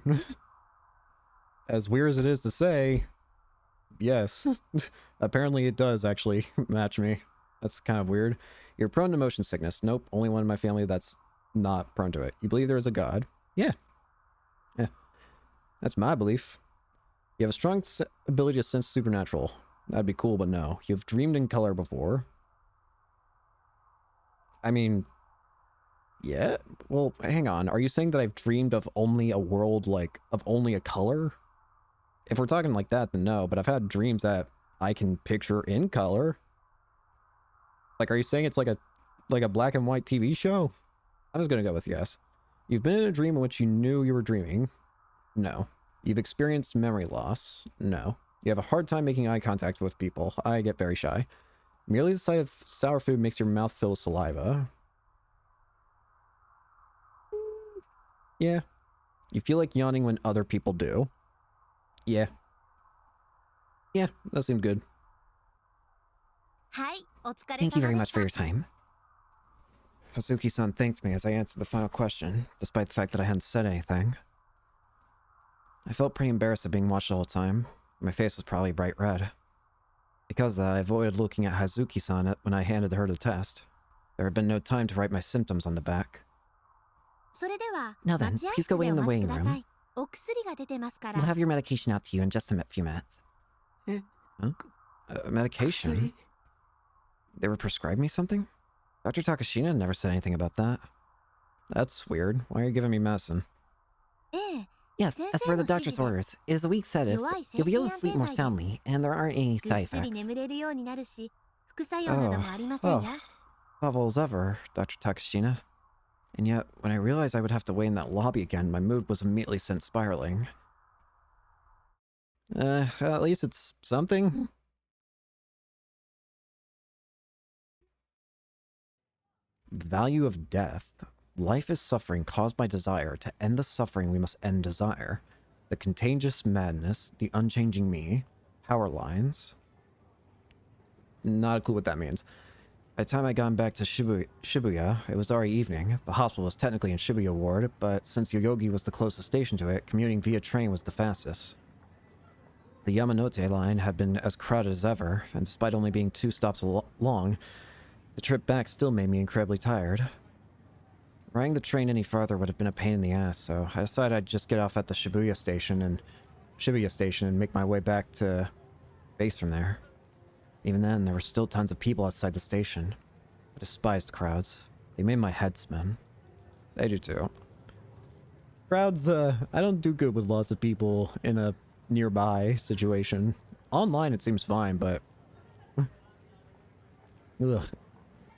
[SPEAKER 1] As weird as it is to say, yes. Apparently it does actually match me. That's kind of weird. You're prone to motion sickness. Nope, only one in my family that's not prone to it. You believe there is a god? Yeah. That's my belief. You have a strong ability to sense supernatural. That'd be cool, but no. You've dreamed in color before. I mean... yeah? Well, hang on. Are you saying that I've dreamed of only a world, like, of only a color? If we're talking like that, then no. But I've had dreams that I can picture in color. Like, are you saying it's like a black and white TV show? I'm just gonna go with yes. You've been in a dream in which you knew you were dreaming. No. You've experienced memory loss. No. You have a hard time making eye contact with people. I get very shy. Merely the sight of sour food makes your mouth fill with saliva. Yeah. You feel like yawning when other people do. Yeah. Yeah, that seemed good.
[SPEAKER 2] Thank you very much for your time.
[SPEAKER 1] Hazuki-san thanked me as I answered the final question, despite the fact that I hadn't said anything. I felt pretty embarrassed at being watched the whole time. My face was probably bright red. Because of that, I avoided looking at Hazuki-san when I handed her the test. There had been no time to write my symptoms on the back.
[SPEAKER 2] Now then, please go wait in the waiting room.
[SPEAKER 1] We'll have your medication out to you in just a few minutes. Huh? Medication? They were prescribing me something? Dr. Takashina never said anything about that. That's weird. Why are you giving me medicine?
[SPEAKER 2] Yes, as for the doctor's orders, it is a weak sedative, so you'll be able to sleep more soundly, and there aren't any side effects.
[SPEAKER 1] Oh, well, as ever, Dr. Takashina. And yet, when I realized I would have to wait in that lobby again, my mood was immediately sent spiraling. At least it's something. The value of death. Life is suffering caused by desire. To end the suffering, we must end desire. The contagious madness, the unchanging me, power lines. Not a clue what that means. By the time I got back to Shibuya, it was already evening. The hospital was technically in Shibuya Ward, but since Yoyogi was the closest station to it, commuting via train was the fastest. The Yamanote line had been as crowded as ever, and despite only being 2 stops long, the trip back still made me incredibly tired. Riding the train any farther would have been a pain in the ass, so I decided I'd just get off at the Shibuya station and make my way back to base from there. Even then, there were still tons of people outside the station. I despised crowds. They made my head spin. They do too. Crowds, I don't do good with lots of people in a nearby situation. Online it seems fine, but... ugh.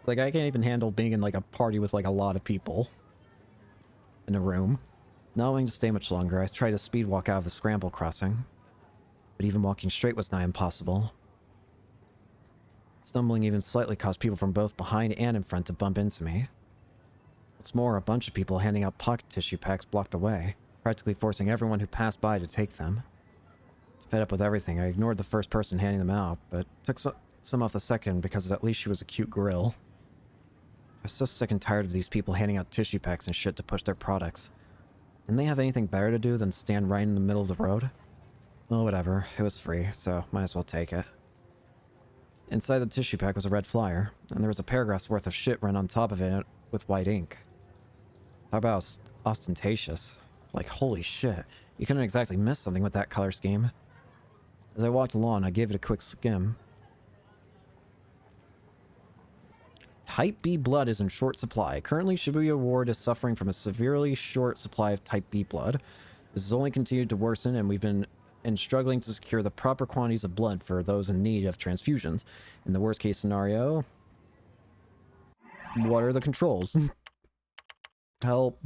[SPEAKER 1] Like, I can't even handle being in, like, a party with, like, a lot of people in a room. Not wanting to stay much longer, I tried to speed walk out of the scramble crossing. But even walking straight was nigh impossible. Stumbling even slightly caused people from both behind and in front to bump into me. What's more, a bunch of people handing out pocket tissue packs blocked the way, practically forcing everyone who passed by to take them. Fed up with everything, I ignored the first person handing them out, but took some off the second because at least she was a cute girl. I was so sick and tired of these people handing out tissue packs and shit to push their products. Didn't they have anything better to do than stand right in the middle of the road? Well, whatever. It was free, so might as well take it. Inside the tissue pack was a red flyer, and there was a paragraph's worth of shit run on top of it with white ink. How about ostentatious? Like, holy shit. You couldn't exactly miss something with that color scheme. As I walked along, I gave it a quick skim. Type B blood is in short supply. Currently, Shibuya Ward is suffering from a severely short supply of Type B blood. This has only continued to worsen, and we've been struggling to secure the proper quantities of blood for those in need of transfusions. In the worst case scenario, what are the controls? Help.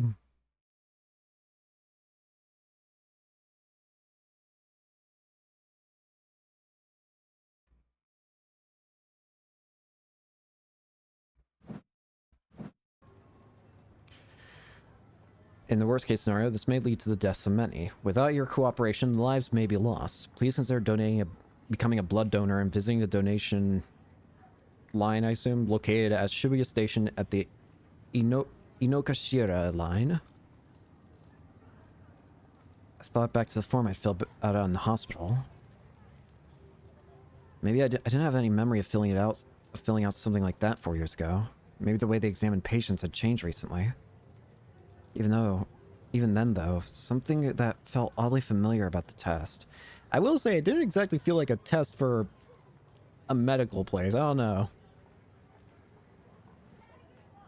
[SPEAKER 1] In the worst case scenario, this may lead to the deaths of many. Without your cooperation, lives may be lost. Please consider becoming a blood donor and visiting the donation line, I assume, located at Shibuya Station at the Inokashira line. I thought back to the form I filled out in the hospital. Maybe I didn't have any memory of filling out something like that 4 years ago. Maybe the way they examined patients had changed recently. Even then though, something that felt oddly familiar about the test. I will say, it didn't exactly feel like a test for a medical place. I don't know.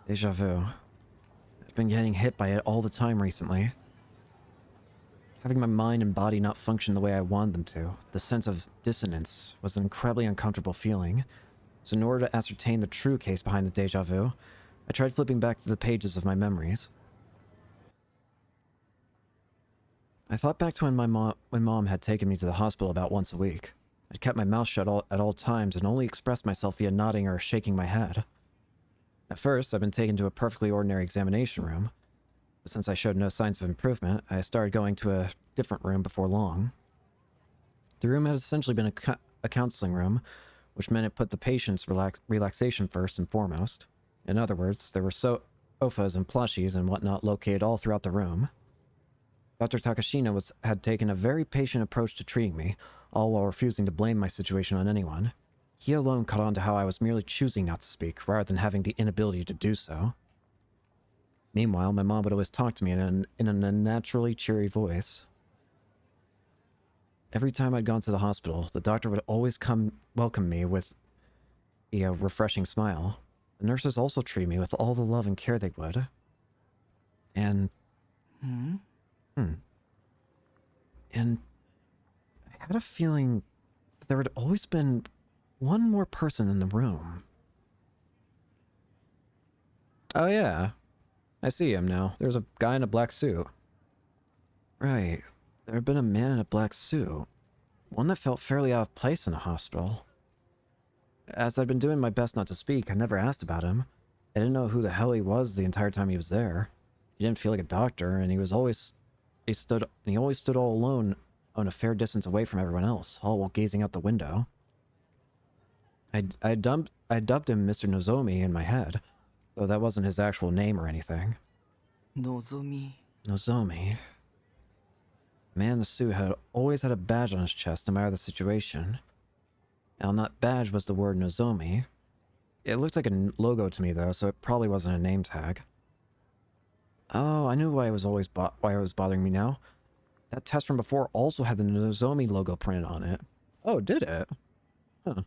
[SPEAKER 1] Deja vu. I've been getting hit by it all the time recently. Having my mind and body not function the way I wanted them to, the sense of dissonance was an incredibly uncomfortable feeling. So in order to ascertain the true case behind the deja vu, I tried flipping back to the pages of my memories. I thought back to when Mom had taken me to the hospital about once a week. I'd kept my mouth shut at all times and only expressed myself via nodding or shaking my head. At first, I'd been taken to a perfectly ordinary examination room, but since I showed no signs of improvement, I started going to a different room before long. The room had essentially been a counseling room, which meant it put the patient's relaxation first and foremost. In other words, there were sofas and plushies and whatnot located all throughout the room. Dr. Takashina had taken a very patient approach to treating me, all while refusing to blame my situation on anyone. He alone caught on to how I was merely choosing not to speak, rather than having the inability to do so. Meanwhile, my mom would always talk to me in an unnaturally cheery voice. Every time I'd gone to the hospital, the doctor would always welcome me with a refreshing smile. The nurses also treated me with all the love and care they would. And... And I had a feeling that there had always been one more person in the room. Oh yeah. I see him now. There's a guy in a black suit. Right. There had been a man in a black suit. One that felt fairly out of place in the hospital. As I'd been doing my best not to speak, I never asked about him. I didn't know who the hell he was the entire time he was there. He didn't feel like a doctor, and he always stood all alone on a fair distance away from everyone else, all while gazing out the window. I dubbed him Mr. Nozomi in my head, though that wasn't his actual name or anything.
[SPEAKER 3] Nozomi.
[SPEAKER 1] Nozomi. The man in the suit had always had a badge on his chest, no matter the situation. And on that badge was the word Nozomi. It looked like a logo to me, though, so it probably wasn't a name tag. Oh, I knew why it was bothering me now. That test from before also had the Nozomi logo printed on it. Oh, did it? Huh.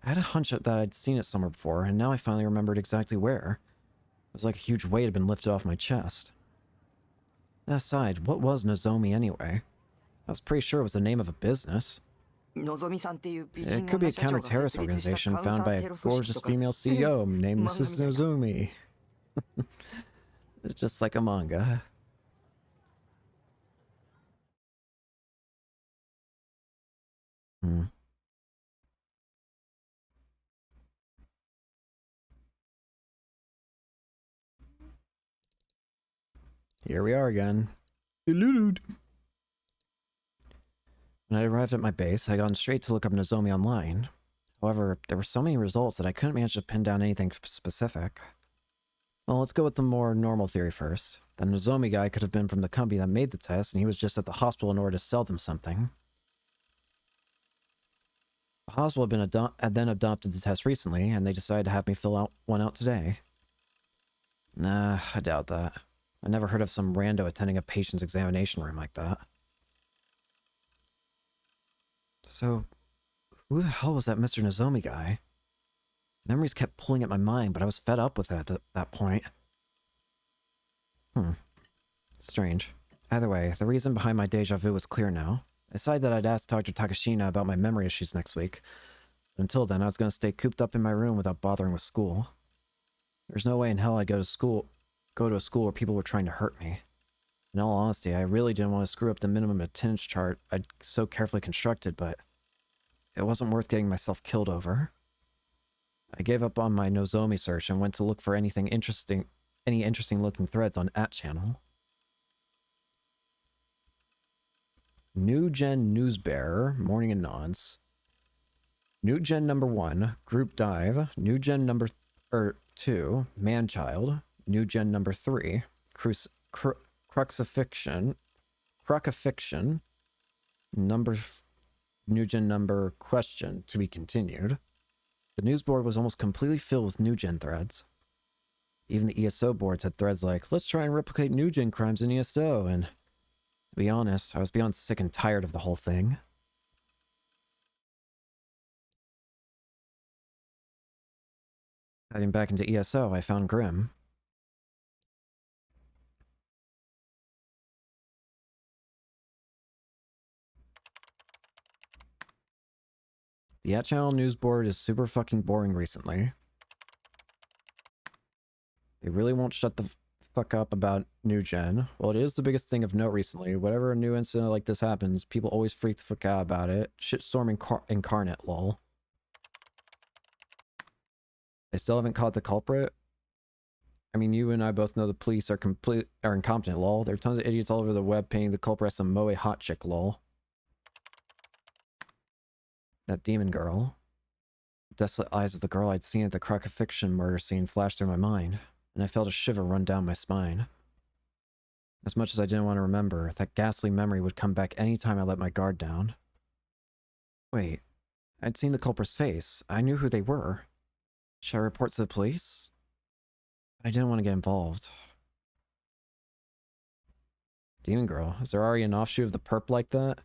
[SPEAKER 1] I had a hunch that I'd seen it somewhere before, and now I finally remembered exactly where. It was like a huge weight had been lifted off my chest. That aside, what was Nozomi anyway? I was pretty sure it was the name of a business. It could be a counter-terrorist organization found by a gorgeous female CEO named Mrs. Nozomi. It's just like a manga. Here we are again. When I arrived at my base, I had gone straight to look up Nozomi online. However, there were so many results that I couldn't manage to pin down anything specific. Well, let's go with the more normal theory first. The Nozomi guy could have been from the company that made the test, and he was just at the hospital in order to sell them something. The hospital had then adopted the test recently, and they decided to have me fill one out today. Nah, I doubt that. I never heard of some rando attending a patient's examination room like that. So, who the hell was that Mr. Nozomi guy? Memories kept pulling at my mind, but I was fed up with it at that point. Strange. Either way, the reason behind my deja vu was clear now. I decided that I'd ask Dr. Takashina about my memory issues next week. But until then, I was going to stay cooped up in my room without bothering with school. There's no way in hell I'd go to a school where people were trying to hurt me. In all honesty, I really didn't want to screw up the minimum attendance chart I'd so carefully constructed, but it wasn't worth getting myself killed over. I gave up on my Nozomi search and went to look for any interesting looking threads on @channel. New Gen Newsbearer, Morning and Nods. New Gen number 1, Group Dive. New Gen number 2, Manchild. New Gen number 3, Crucifixion. New Gen number question to be continued. The news board was almost completely filled with New Gen threads. Even the ESO boards had threads like, let's try and replicate New Gen crimes in ESO, and to be honest, I was beyond sick and tired of the whole thing. Heading back into ESO, I found Grim. The @channel news board is super fucking boring recently. They really won't shut the fuck up about New Gen. Well, it is the biggest thing of note recently. Whenever a new incident like this happens, people always freak the fuck out about it. Shitstorm incarnate, lol. They still haven't caught the culprit? I mean, you and I both know the police are incompetent, lol. There are tons of idiots all over the web painting the culprit as some moe hot chick, lol. That demon girl. The desolate eyes of the girl I'd seen at the Crucifixion murder scene flashed through my mind, and I felt a shiver run down my spine. As much as I didn't want to remember, that ghastly memory would come back any time I let my guard down. Wait, I'd seen the culprit's face. I knew who they were. Should I report to the police? I didn't want to get involved. Demon girl, is there already an offshoot of the perp like that?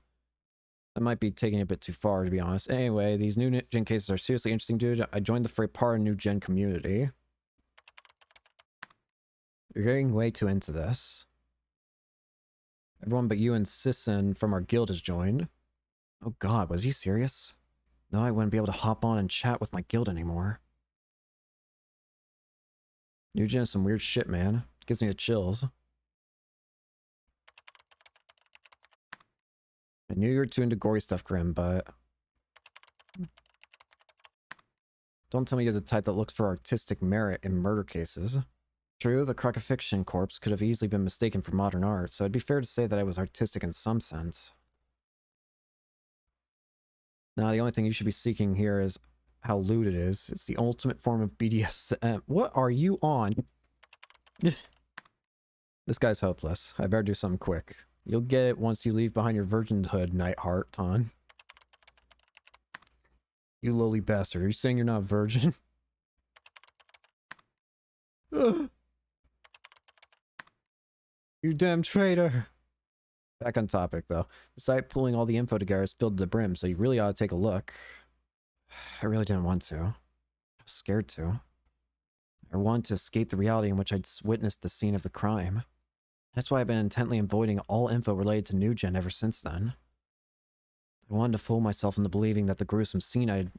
[SPEAKER 1] That might be taking it a bit too far, to be honest. Anyway, these new gen cases are seriously interesting, dude. I joined the Frapara new gen community. You're getting way too into this. Everyone but you and Sisson from our guild has joined. Oh god, was he serious? No, I wouldn't be able to hop on and chat with my guild anymore. Nugent is some weird shit, man. Gives me the chills. I knew you were too into gory stuff, Grim, but... Don't tell me you're the type that looks for artistic merit in murder cases. True, the crucifixion corpse could have easily been mistaken for modern art, so it'd be fair to say that it was artistic in some sense. Now, the only thing you should be seeking here is how lewd it is. It's the ultimate form of BDSM. What are you on? This guy's hopeless. I better do something quick. You'll get it once you leave behind your virginhood, Nightheart, Ton. You lowly bastard. Are you saying you're not a virgin? You damn traitor. Back on topic, though. The site pulling all the info together is filled to the brim, so you really ought to take a look. I really didn't want to. I was scared to. I wanted to escape the reality in which I'd witnessed the scene of the crime. That's why I've been intently avoiding all info related to Nugent ever since then. I wanted to fool myself into believing that the gruesome scene I'd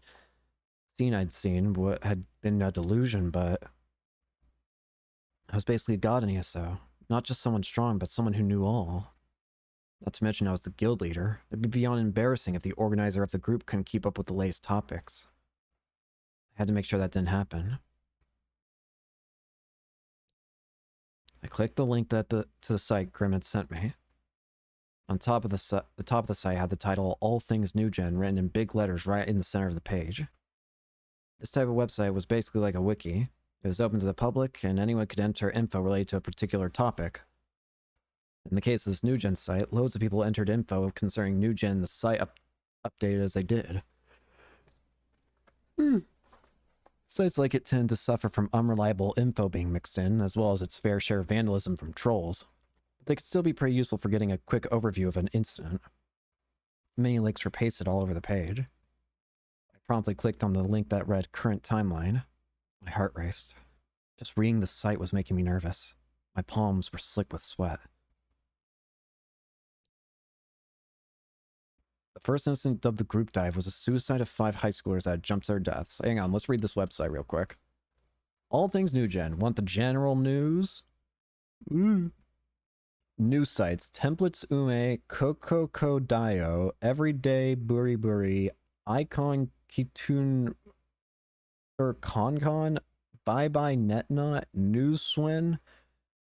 [SPEAKER 1] seen had been a delusion, but I was basically a god in ESO. Not just someone strong, but someone who knew all. Not to mention I was the guild leader. It'd be beyond embarrassing if the organizer of the group couldn't keep up with the latest topics. I had to make sure that didn't happen. I clicked the link to the site Grim had sent me. On top of the site had the title All Things Nugent written in big letters right in the center of the page. This type of website was basically like a wiki. It was open to the public, and anyone could enter info related to a particular topic. In the case of this Nugent site, loads of people entered info concerning Nugent and the site updated as they did. Sites like it tend to suffer from unreliable info being mixed in, as well as its fair share of vandalism from trolls. But they could still be pretty useful for getting a quick overview of an incident. Many links were pasted all over the page. I promptly clicked on the link that read Current Timeline. My heart raced. Just reading the site was making me nervous. My palms were slick with sweat. The first incident dubbed the group dive was a suicide of 5 high schoolers that had jumped to their deaths. Hang on, let's read this website real quick. All Things Nugent. Want the general news? News sites. Templates Ume, Kokoko Dio, Everyday Buri Buri, Icon Kitun Konkon, Bye Bye Netnot, News Swin,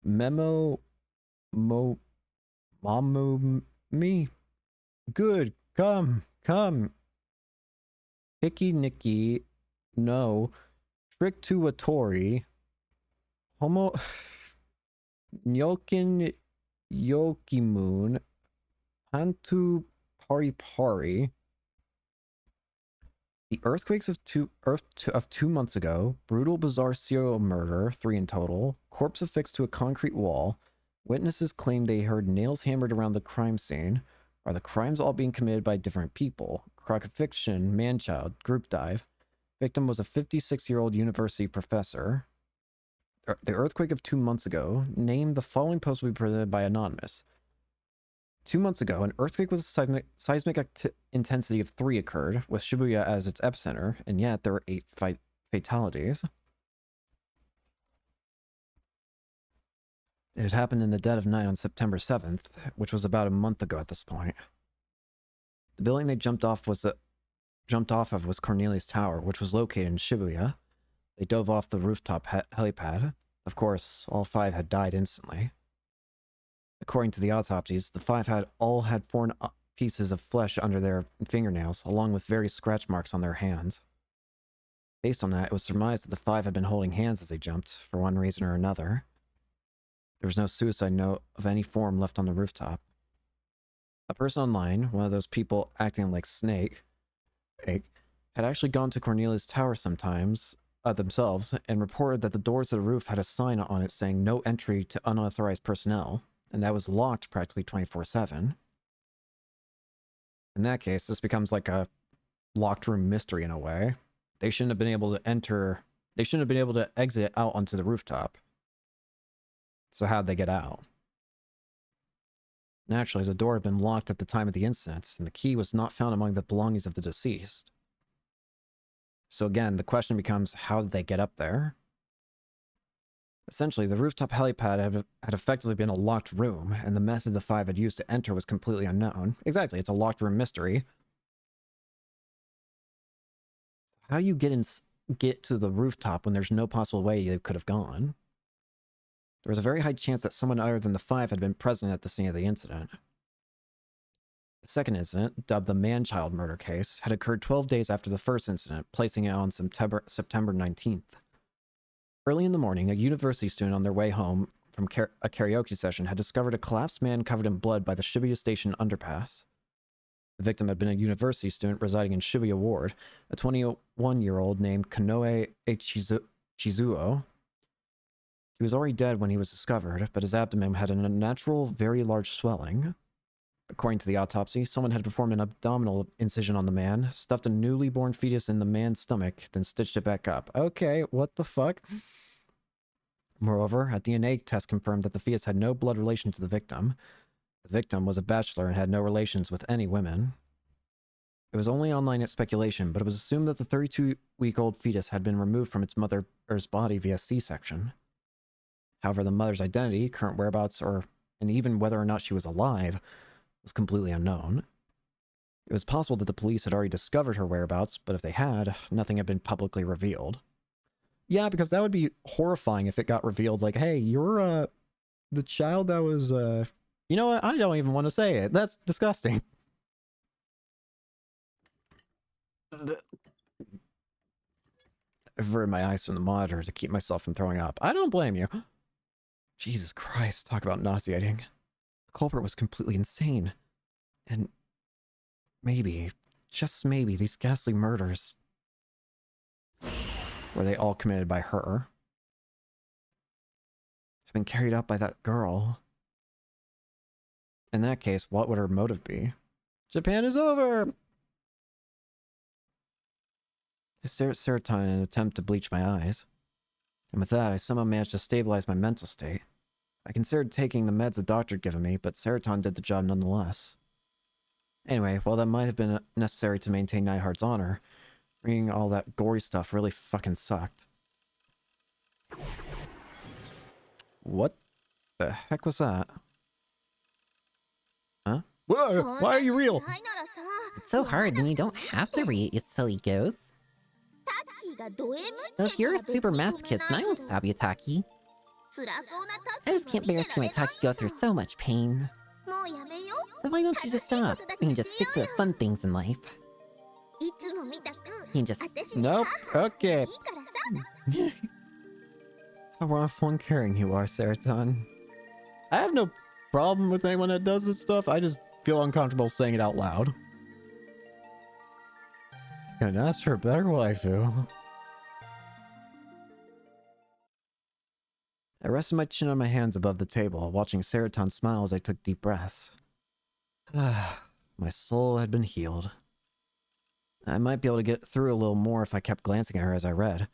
[SPEAKER 1] Memo Me. Good. Come. Hickey Nicky. No. Trick to Watori. Homo. Nyokin Yokimoon. Pantu Pari Pari. The earthquakes of 2 months ago. Brutal bizarre serial murder, 3 in total. Corpse affixed to a concrete wall. Witnesses claim they heard nails hammered around the crime scene. Are the crimes all being committed by different people? Crucifixion, manchild, group dive. Victim was a 56-year-old university professor. The earthquake of 2 months ago. Name the following post will be presented by Anonymous. 2 months ago, an earthquake with a seismic intensity of 3 occurred, with Shibuya as its epicenter, and yet there were 8 fatalities. It had happened in the dead of night on September 7th, which was about a month ago at this point. The building they jumped off of was Cornelius Tower, which was located in Shibuya. They dove off the rooftop helipad. Of course, all 5 had died instantly. According to the autopsies, the 5 had all had 4 pieces of flesh under their fingernails, along with various scratch marks on their hands. Based on that, it was surmised that the 5 had been holding hands as they jumped, for one reason or another. There was no suicide note of any form left on the rooftop. A person online, one of those people acting like Snake, had actually gone to Cornelius Tower themselves, and reported that the doors of the roof had a sign on it saying no entry to unauthorized personnel, and that was locked practically 24/7. In that case, this becomes like a locked room mystery in a way. They shouldn't have been able to exit out onto the rooftop. So how'd they get out? Naturally, the door had been locked at the time of the incident, and the key was not found among the belongings of the deceased. So again, the question becomes, how did they get up there? Essentially, the rooftop helipad had effectively been a locked room, and the method the five had used to enter was completely unknown. Exactly, it's a locked room mystery. How do you get to the rooftop when there's no possible way they could have gone? There was a very high chance that someone other than the five had been present at the scene of the incident. The second incident, dubbed the man-child murder case, had occurred 12 days after the first incident, placing it on September 19th. Early in the morning, a university student on their way home from a karaoke session had discovered a collapsed man covered in blood by the Shibuya Station underpass. The victim had been a university student residing in Shibuya Ward, a 21-year-old named Kanoe Chizuo. He was already dead when he was discovered, but his abdomen had an unnatural, very large swelling. According to the autopsy, someone had performed an abdominal incision on the man, stuffed a newly born fetus in the man's stomach, then stitched it back up. Okay, what the fuck? Moreover, a DNA test confirmed that the fetus had no blood relation to the victim. The victim was a bachelor and had no relations with any women. It was only online speculation, but it was assumed that the 32-week-old fetus had been removed from its mother's body via C-section. However, the mother's identity, current whereabouts, and even whether or not she was alive, was completely unknown. It was possible that the police had already discovered her whereabouts, but if they had, nothing had been publicly revealed. Yeah, because that would be horrifying if it got revealed, like, hey, you're, the child that was, You know what? I don't even want to say it. That's disgusting. I've averted my eyes from the monitor to keep myself from throwing up. I don't blame you. Jesus Christ, talk about nauseating. The culprit was completely insane. And maybe, just maybe, these ghastly murders were they all committed by her? Have been carried out by that girl. In that case, what would her motive be? Japan is over! I stared at serotonin in an attempt to bleach my eyes. And with that, I somehow managed to stabilize my mental state. I considered taking the meds the doctor had given me, but serotonin did the job nonetheless. Anyway, while that might have been necessary to maintain Neidhart's honor, reading all that gory stuff really fucking sucked. What the heck was that? Huh? Whoa, why are you real?
[SPEAKER 2] It's so hard when you don't have to read, you silly ghost. Well, if you're a super masochist, then I won't stop you, Taki. I just can't bear seeing my Taki go through so much pain. So why don't you just stop? We can just stick to the fun things in life. You can just...
[SPEAKER 1] Nope, okay. How rough one caring you are, Serotonin. I have no problem with anyone that does this stuff, I just feel uncomfortable saying it out loud. Couldn't ask for a better waifu. I rested my chin on my hands above the table, watching Serotonin smile as I took deep breaths. My soul had been healed. I might be able to get through a little more if I kept glancing at her as I read,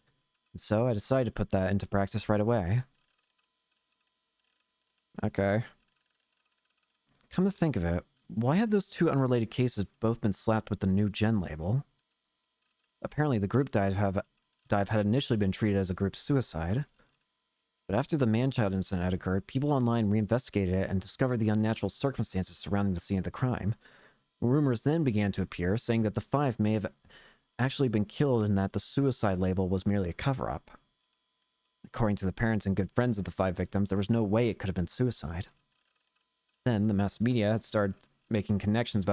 [SPEAKER 1] and so I decided to put that into practice right away. Okay. Come to think of it, why had those two unrelated cases both been slapped with the new gen label? Apparently the group dive had initially been treated as a group suicide, but after the man-child incident had occurred, people online reinvestigated it and discovered the unnatural circumstances surrounding the scene of the crime. Rumors then began to appear, saying that the five may have actually been killed and that the suicide label was merely a cover-up. According to the parents and good friends of the five victims, there was no way it could have been suicide. Then, the mass media had started making connections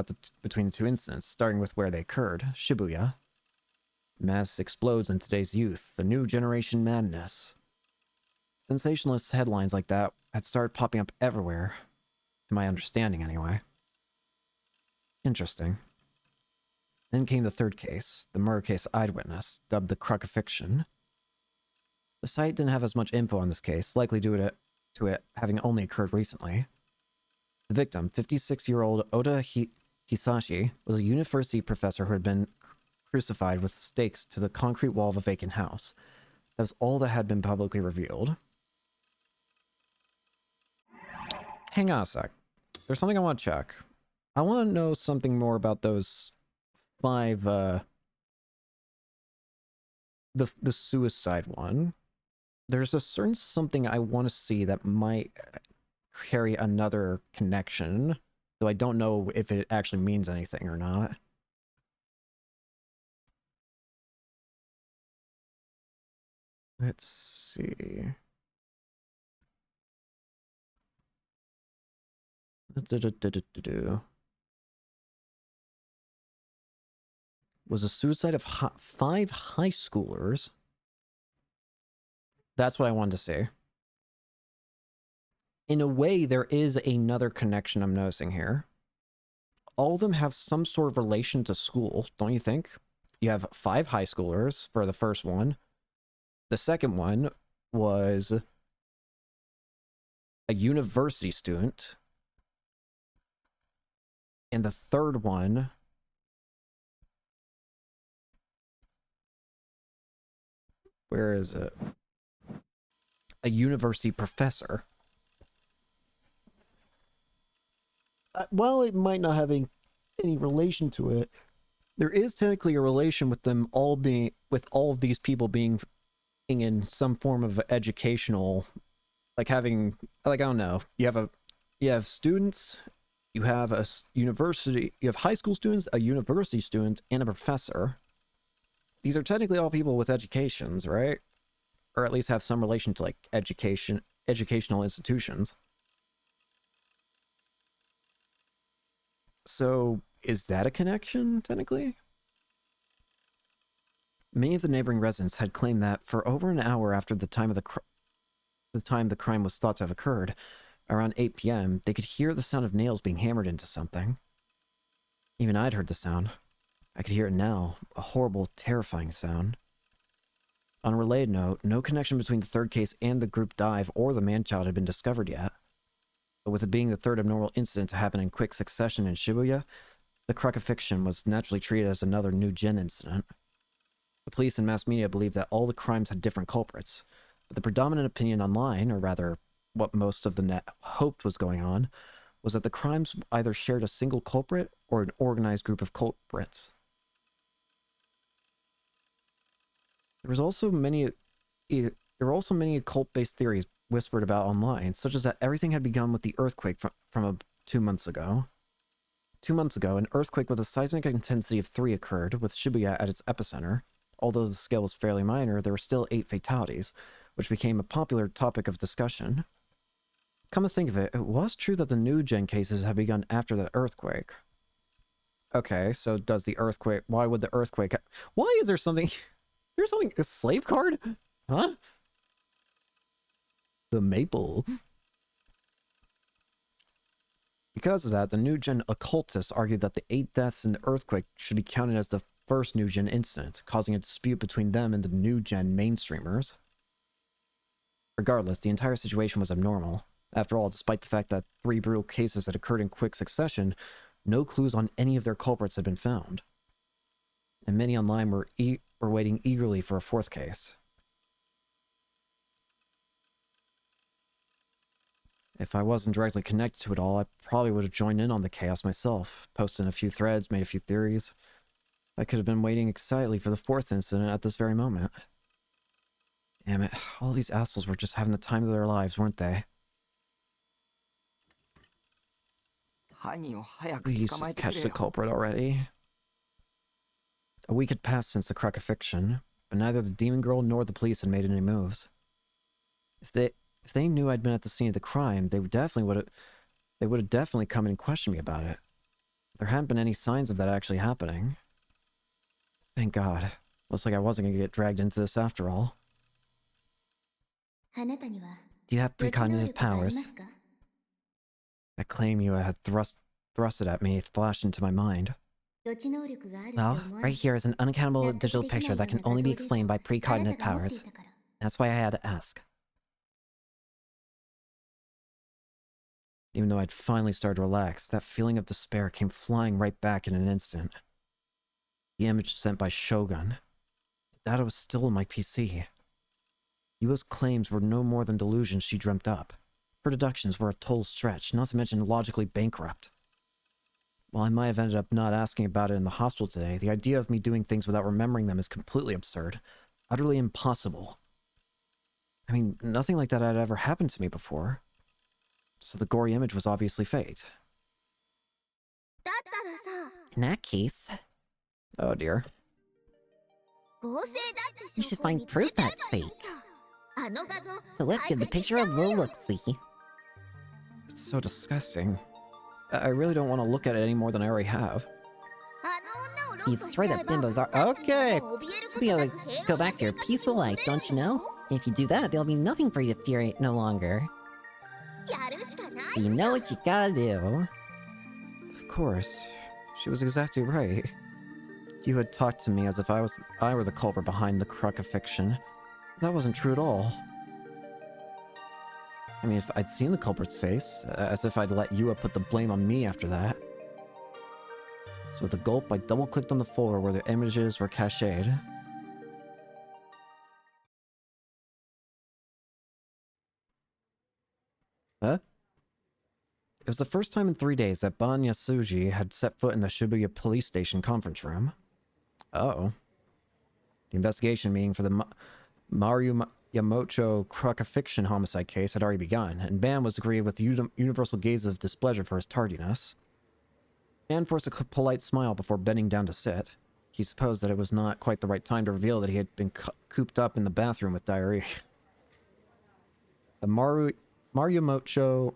[SPEAKER 1] between the two incidents, starting with where they occurred, Shibuya. Mass explodes in today's youth, the new generation madness. Sensationalist headlines like that had started popping up everywhere, to my understanding anyway. Interesting. Then came the third case, the murder case I'd witnessed, dubbed the Crucifixion. The site didn't have as much info on this case, likely due to it having only occurred recently. The victim, 56-year-old Oda Hisashi, was a university professor who had been crucified with stakes to the concrete wall of a vacant house. That was all that had been publicly revealed. Hang on a sec. There's something I want to check. I want to know something more about those five, the suicide one. there's a certain something I want to see that might carry another connection, though I don't know if it actually means anything or not. Let's see. Was a suicide of 5 high schoolers. That's what I wanted to say. In a way, there is another connection I'm noticing here. All of them have some sort of relation to school, don't you think? You have 5 high schoolers for the first one. The second one was a university student. And the third one... Where is it? A university professor. While it might not have any relation to it, there is technically a relation with them all being, with all of these people being in some form of educational, like having, like, I don't know, you have students, you have a university, you have high school students, a university student, and a professor. These are technically all people with educations, right? Or at least have some relation to, like, educational institutions. So, is that a connection, technically? Many of the neighboring residents had claimed that for over an hour after the time the crime was thought to have occurred, around 8 p.m., they could hear the sound of nails being hammered into something. Even I'd heard the sound. I could hear it now, a horrible, terrifying sound. On a related note, no connection between the third case and the group dive or the man-child had been discovered yet. But with it being the third abnormal incident to happen in quick succession in Shibuya, the crucifixion was naturally treated as another new gen incident. The police and mass media believed that all the crimes had different culprits, but the predominant opinion online, or rather, what most of the net hoped was going on, was that the crimes either shared a single culprit or an organized group of culprits. There were also many occult-based theories whispered about online, such as that everything had begun with the earthquake from 2 months ago. 2 months ago, an earthquake with a seismic intensity of 3 occurred, with Shibuya at its epicenter. Although the scale was fairly minor, there were still 8 fatalities, which became a popular topic of discussion. Come to think of it, it was true that the new gen cases had begun after the earthquake. Okay, so does the earthquake... Why would the earthquake... Why is there something... There's something... A slave card? Huh? The maple. Because of that, the new gen occultists argued that the 8 deaths in the earthquake should be counted as the first new gen incident, causing a dispute between them and the new gen mainstreamers. Regardless, the entire situation was abnormal. After all, despite the fact that 3 brutal cases had occurred in quick succession, no clues on any of their culprits had been found. And many online were waiting eagerly for a 4th case. If I wasn't directly connected to it all, I probably would have joined in on the chaos myself, posted a few threads, made a few theories. I could have been waiting excitedly for the 4th incident at this very moment. Damn it, all these assholes were just having the time of their lives, weren't they? Please just catch the culprit already. A week had passed since the crucifixion, but neither the demon girl nor the police had made any moves. If they knew I'd been at the scene of the crime, they would have definitely come and questioned me about it. There hadn't been any signs of that actually happening. Thank God. Looks like I wasn't gonna get dragged into this after all. Do you have precognitive powers? That claim you had thrusted at me flashed into my mind. Well, right here is an unaccountable digital picture that can only be explained by precognitive powers. That's why I had to ask. Even though I'd finally started to relax, that feeling of despair came flying right back in an instant. The image sent by Shogun. The data was still in my PC. Yua's claims were no more than delusions she dreamt up. Her deductions were a total stretch, not to mention logically bankrupt. While I might have ended up not asking about it in the hospital today, the idea of me doing things without remembering them is completely absurd. Utterly impossible. I mean, nothing like that had ever happened to me before. So the gory image was obviously fake.
[SPEAKER 2] In that case,
[SPEAKER 1] Oh dear.
[SPEAKER 2] you should find proof that's fake. So let's give the picture a little look-see.
[SPEAKER 1] It's so disgusting. I really don't want to look at it any more than I already have.
[SPEAKER 2] You swear that bimbos are okay. You'll be able to go back to your peaceful life, don't you know? And if you do that, there'll be nothing for you to fear no longer. So you know what you gotta do.
[SPEAKER 1] Of course. She was exactly right. You had talked to me as if I were the culprit behind the crucifixion. That wasn't true at all. I mean, if I'd seen the culprit's face, as if I'd let you put the blame on me after that. So with a gulp, I double-clicked on the folder where the images were cached. Huh? It was the first time in 3 days that Ban Yasuji had set foot in the Shibuya police station conference room. Oh. The investigation meeting for the Maru Yamocho crucifixion homicide case had already begun, and Ban was greeted with universal gazes of displeasure for his tardiness. Ban forced a polite smile before bending down to sit. He supposed that it was not quite the right time to reveal that he had been cooped up in the bathroom with diarrhea. The Maru Yamacho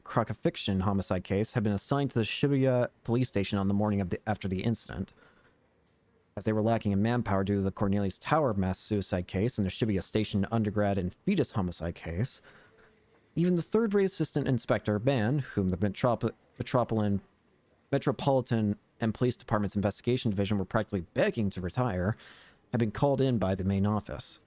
[SPEAKER 1] crucifixion homicide case had been assigned to the Shibuya police station on the morning after the incident. As they were lacking in manpower due to the Cornelius Tower mass suicide case and the Shibuya Station undergrad and fetus homicide case, even the third-rate assistant inspector, Ban, whom the Metropolitan and Police Department's investigation division were practically begging to retire, had been called in by the main office.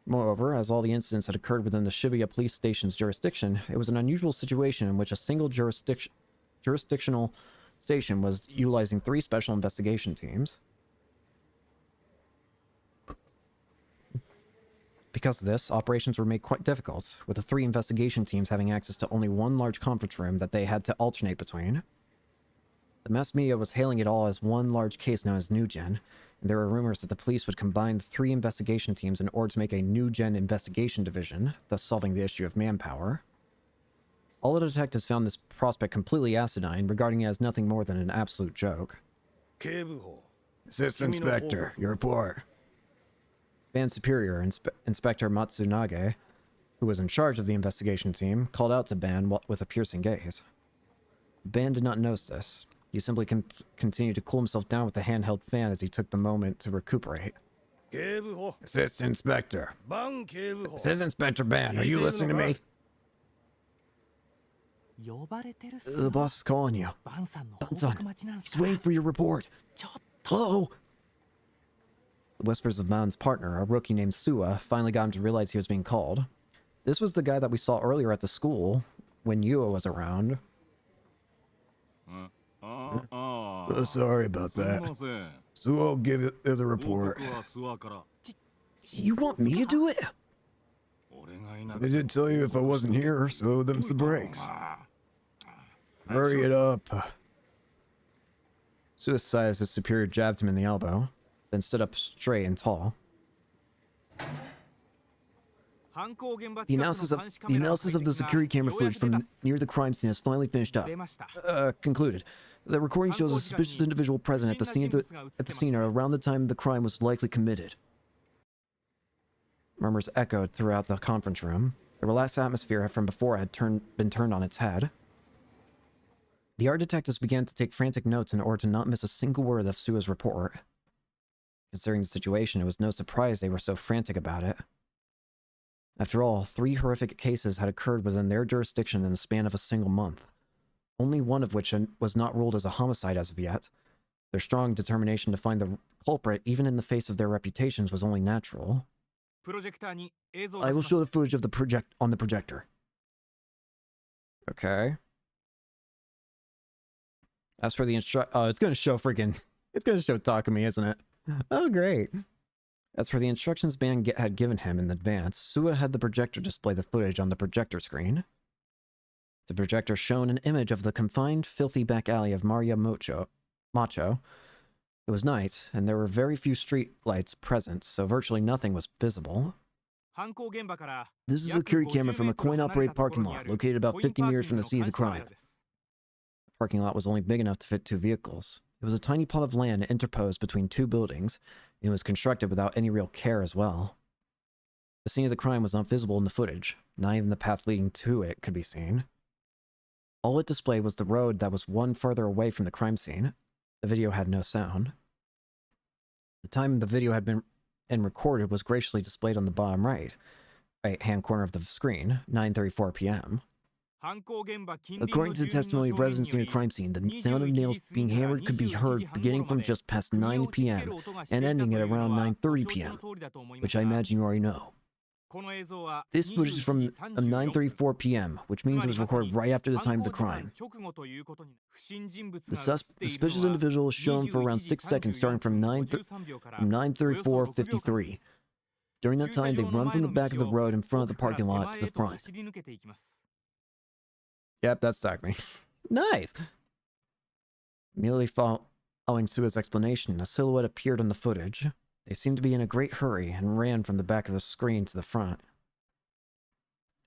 [SPEAKER 1] Moreover, as all the incidents had occurred within the Shibuya police station's jurisdiction, it was an unusual situation in which a single jurisdictional station was utilizing 3 special investigation teams. Because of this, operations were made quite difficult, with the 3 investigation teams having access to only one large conference room that they had to alternate between. The mass media was hailing it all as one large case known as New Gen, and there were rumors that the police would combine the 3 investigation teams in order to make a New Gen investigation division, thus solving the issue of manpower. All the detectives found this prospect completely asinine, regarding it as nothing more than an absolute joke. Assistant Inspector, your report. Ban Superior, Inspector Matsunage, who was in charge of the investigation team, called out to Ban with a piercing gaze. Ban did not notice this. He simply continued to cool himself down with the handheld fan as he took the moment to recuperate. Assistant Inspector. Assistant Inspector Ban, are you listening to me? The boss is calling you. Ban-san, he's waiting for your report. Hello? The whispers of Man's partner, a rookie named Sua, finally got him to realize he was being called. This was the guy that we saw earlier at the school, when Yuo was around. Sorry about that. Sua will give it the report. You want me to do it? I did tell you if I wasn't here, so them's the breaks. Hurry it up. Sua sighed as his superior jabbed him in the elbow, then stood up straight and tall. The analysis of the security camera footage from near the crime scene has finally finished up. Concluded. The recording shows a suspicious individual present at the scene around the time the crime was likely committed. Murmurs echoed throughout the conference room. The relaxed atmosphere from before had been turned on its head. The art detectives began to take frantic notes in order to not miss a single word of Sua's report. Considering the situation, it was no surprise they were so frantic about it. After all, 3 horrific cases had occurred within their jurisdiction in the span of a single month, only one of which was not ruled as a homicide as of yet. Their strong determination to find the culprit, even in the face of their reputations, was only natural. I will show the footage of the on the projector. Okay. As for the oh, it's gonna show Takumi, isn't it? Oh, great. As for the instructions Ban had given him in advance, Sua had the projector display the footage on the projector screen. The projector showed an image of the confined, filthy back alley of Maru macho. It was night, and there were very few street lights present, so virtually nothing was visible. This is a security camera from a coin-operated parking lot, located about 50 meters from the scene of the crime. The parking lot was only big enough to fit 2 vehicles. It was a tiny plot of land interposed between 2 buildings, and it was constructed without any real care as well. The scene of the crime was not visible in the footage. Not even the path leading to it could be seen. All it displayed was the road that was one further away from the crime scene. The video had no sound. The time the video had been recorded was graciously displayed on the bottom right-hand corner of the screen, 9:34 p.m. According to the testimony of residents near the crime scene, the sound of nails being hammered could be heard beginning from just past 9 p.m. and ending at around 9:30 p.m., which I imagine you already know. This footage is from 9:34 p.m., which means it was recorded right after the time of the crime. The suspicious individual was shown for around 6 seconds, starting from 9:34:53. During that time, they run from the back of the road in front of the parking lot to the front. Yep, that stuck me. Nice! Immediately following Sua's explanation, a silhouette appeared on the footage. They seemed to be in a great hurry and ran from the back of the screen to the front.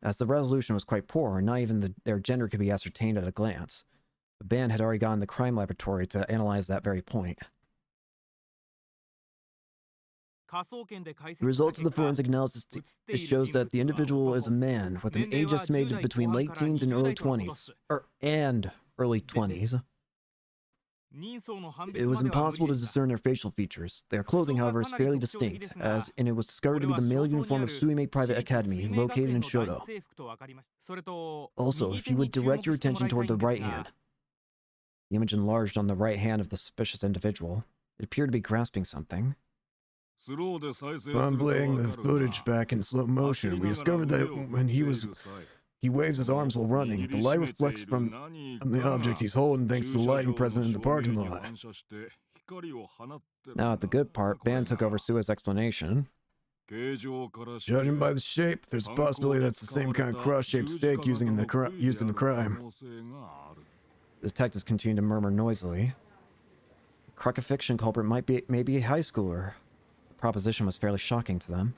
[SPEAKER 1] As the resolution was quite poor, not even their gender could be ascertained at a glance. The band had already gone to the crime laboratory to analyze that very point. The results of the forensic analysis shows that the individual is a man with an age estimated between late teens and early 20s. Early 20s. It was impossible to discern their facial features. Their clothing, however, is fairly distinct, and it was discovered to be the male uniform of Suimei Private Academy, located in Shoto. Also, if you would direct your attention toward the right hand. The image enlarged on the right hand of the suspicious individual. It appeared to be grasping something.
[SPEAKER 4] Upon playing the footage back in slow motion, we discovered that when he waves his arms while running. The light reflects from the object he's holding thanks to the lighting present in the parking lot.
[SPEAKER 1] Now at the good part, Ban took over Sua's explanation.
[SPEAKER 4] Judging by the shape, there's a possibility that's the same kind of cross-shaped stake used in the crime.
[SPEAKER 1] The detectives continued to murmur noisily. The crucifixion culprit might be maybe a high schooler. The proposition was fairly shocking to them.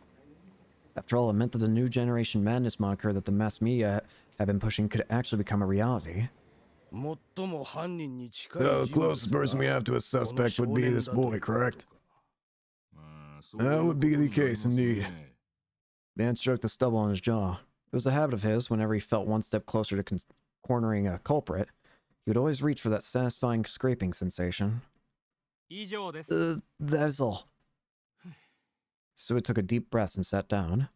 [SPEAKER 1] After all, it meant that the New Generation Madness moniker that the mass media had been pushing could actually become a reality.
[SPEAKER 4] So, the closest person we have to a suspect would be this boy, correct? That would be the case, indeed.
[SPEAKER 1] Van stroked the stubble on his jaw. It was a habit of his, whenever he felt one step closer to cornering a culprit, he would always reach for that satisfying scraping sensation. That is all. Sua took a deep breath and sat down.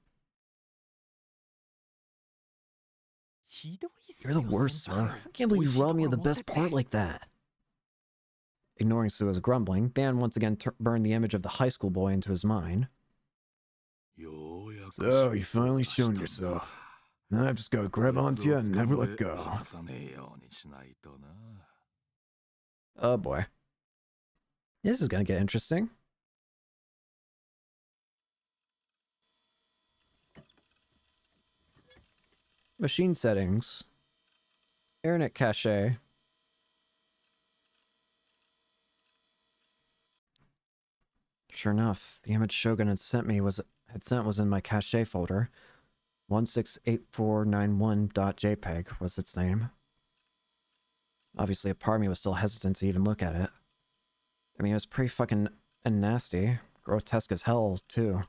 [SPEAKER 1] You're the worst, sir. I can't believe you robbed me of the best part like that. Ignoring Sua's grumbling, Ban once again burned the image of the high school boy into his mind.
[SPEAKER 4] So, you finally shown yourself. Now I've just got to grab onto you and never let go.
[SPEAKER 1] Oh boy. This is gonna get interesting. Machine settings. Internet cache. Sure enough, the image Shogun had sent was in my cache folder. 168491.jpg was its name. Obviously, a part of me was still hesitant to even look at it. I mean, it was pretty fucking nasty. Grotesque as hell, too.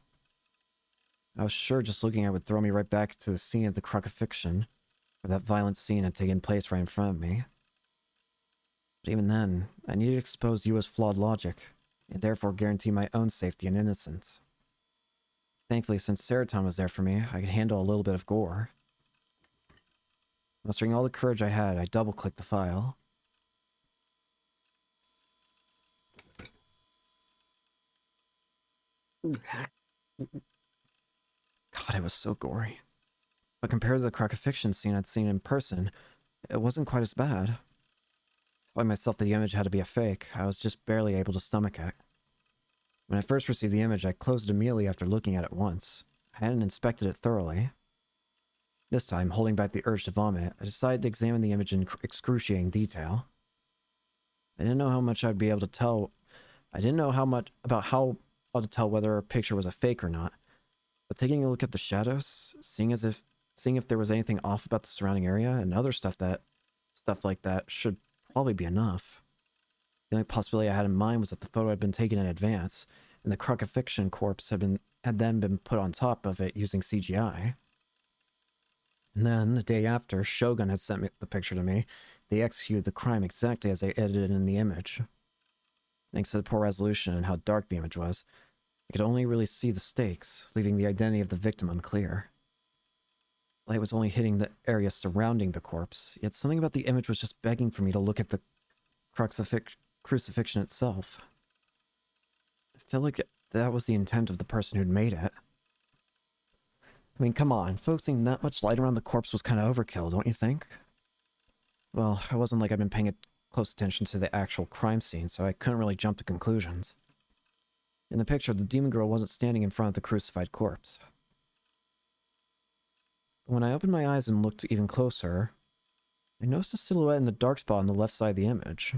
[SPEAKER 1] I was sure just looking at it would throw me right back to the scene of the crucifixion, where that violent scene had taken place right in front of me. But even then, I needed to expose Yua's flawed logic, and therefore guarantee my own safety and innocence. Thankfully, since Seroton was there for me, I could handle a little bit of gore. Mustering all the courage I had, I double-clicked the file. God, it was so gory. But compared to the crucifixion scene I'd seen in person, it wasn't quite as bad. Telling myself that the image had to be a fake, I was just barely able to stomach it. When I first received the image, I closed it immediately after looking at it once. I hadn't inspected it thoroughly. This time, holding back the urge to vomit, I decided to examine the image in excruciating detail. I didn't know how much I'd be able to tell. I didn't know how much about how to tell whether a picture was a fake or not. But taking a look at the shadows, seeing if there was anything off about the surrounding area and other stuff like that should probably be enough. The only possibility I had in mind was that the photo had been taken in advance, and the crucifixion corpse had then been put on top of it using CGI. And then, the day after, Shogun had sent me the picture to me. They executed the crime exactly as they edited in the image. Thanks to the poor resolution and how dark the image was, I could only really see the stakes, leaving the identity of the victim unclear. Light was only hitting the area surrounding the corpse, yet something about the image was just begging for me to look at the crucifixion itself. I felt like that was the intent of the person who'd made it. I mean, come on, focusing that much light around the corpse was kind of overkill, don't you think? Well, it wasn't like I'd been paying close attention to the actual crime scene, so I couldn't really jump to conclusions. In the picture, the demon girl wasn't standing in front of the crucified corpse. When I opened my eyes and looked even closer, I noticed a silhouette in the dark spot on the left side of the image.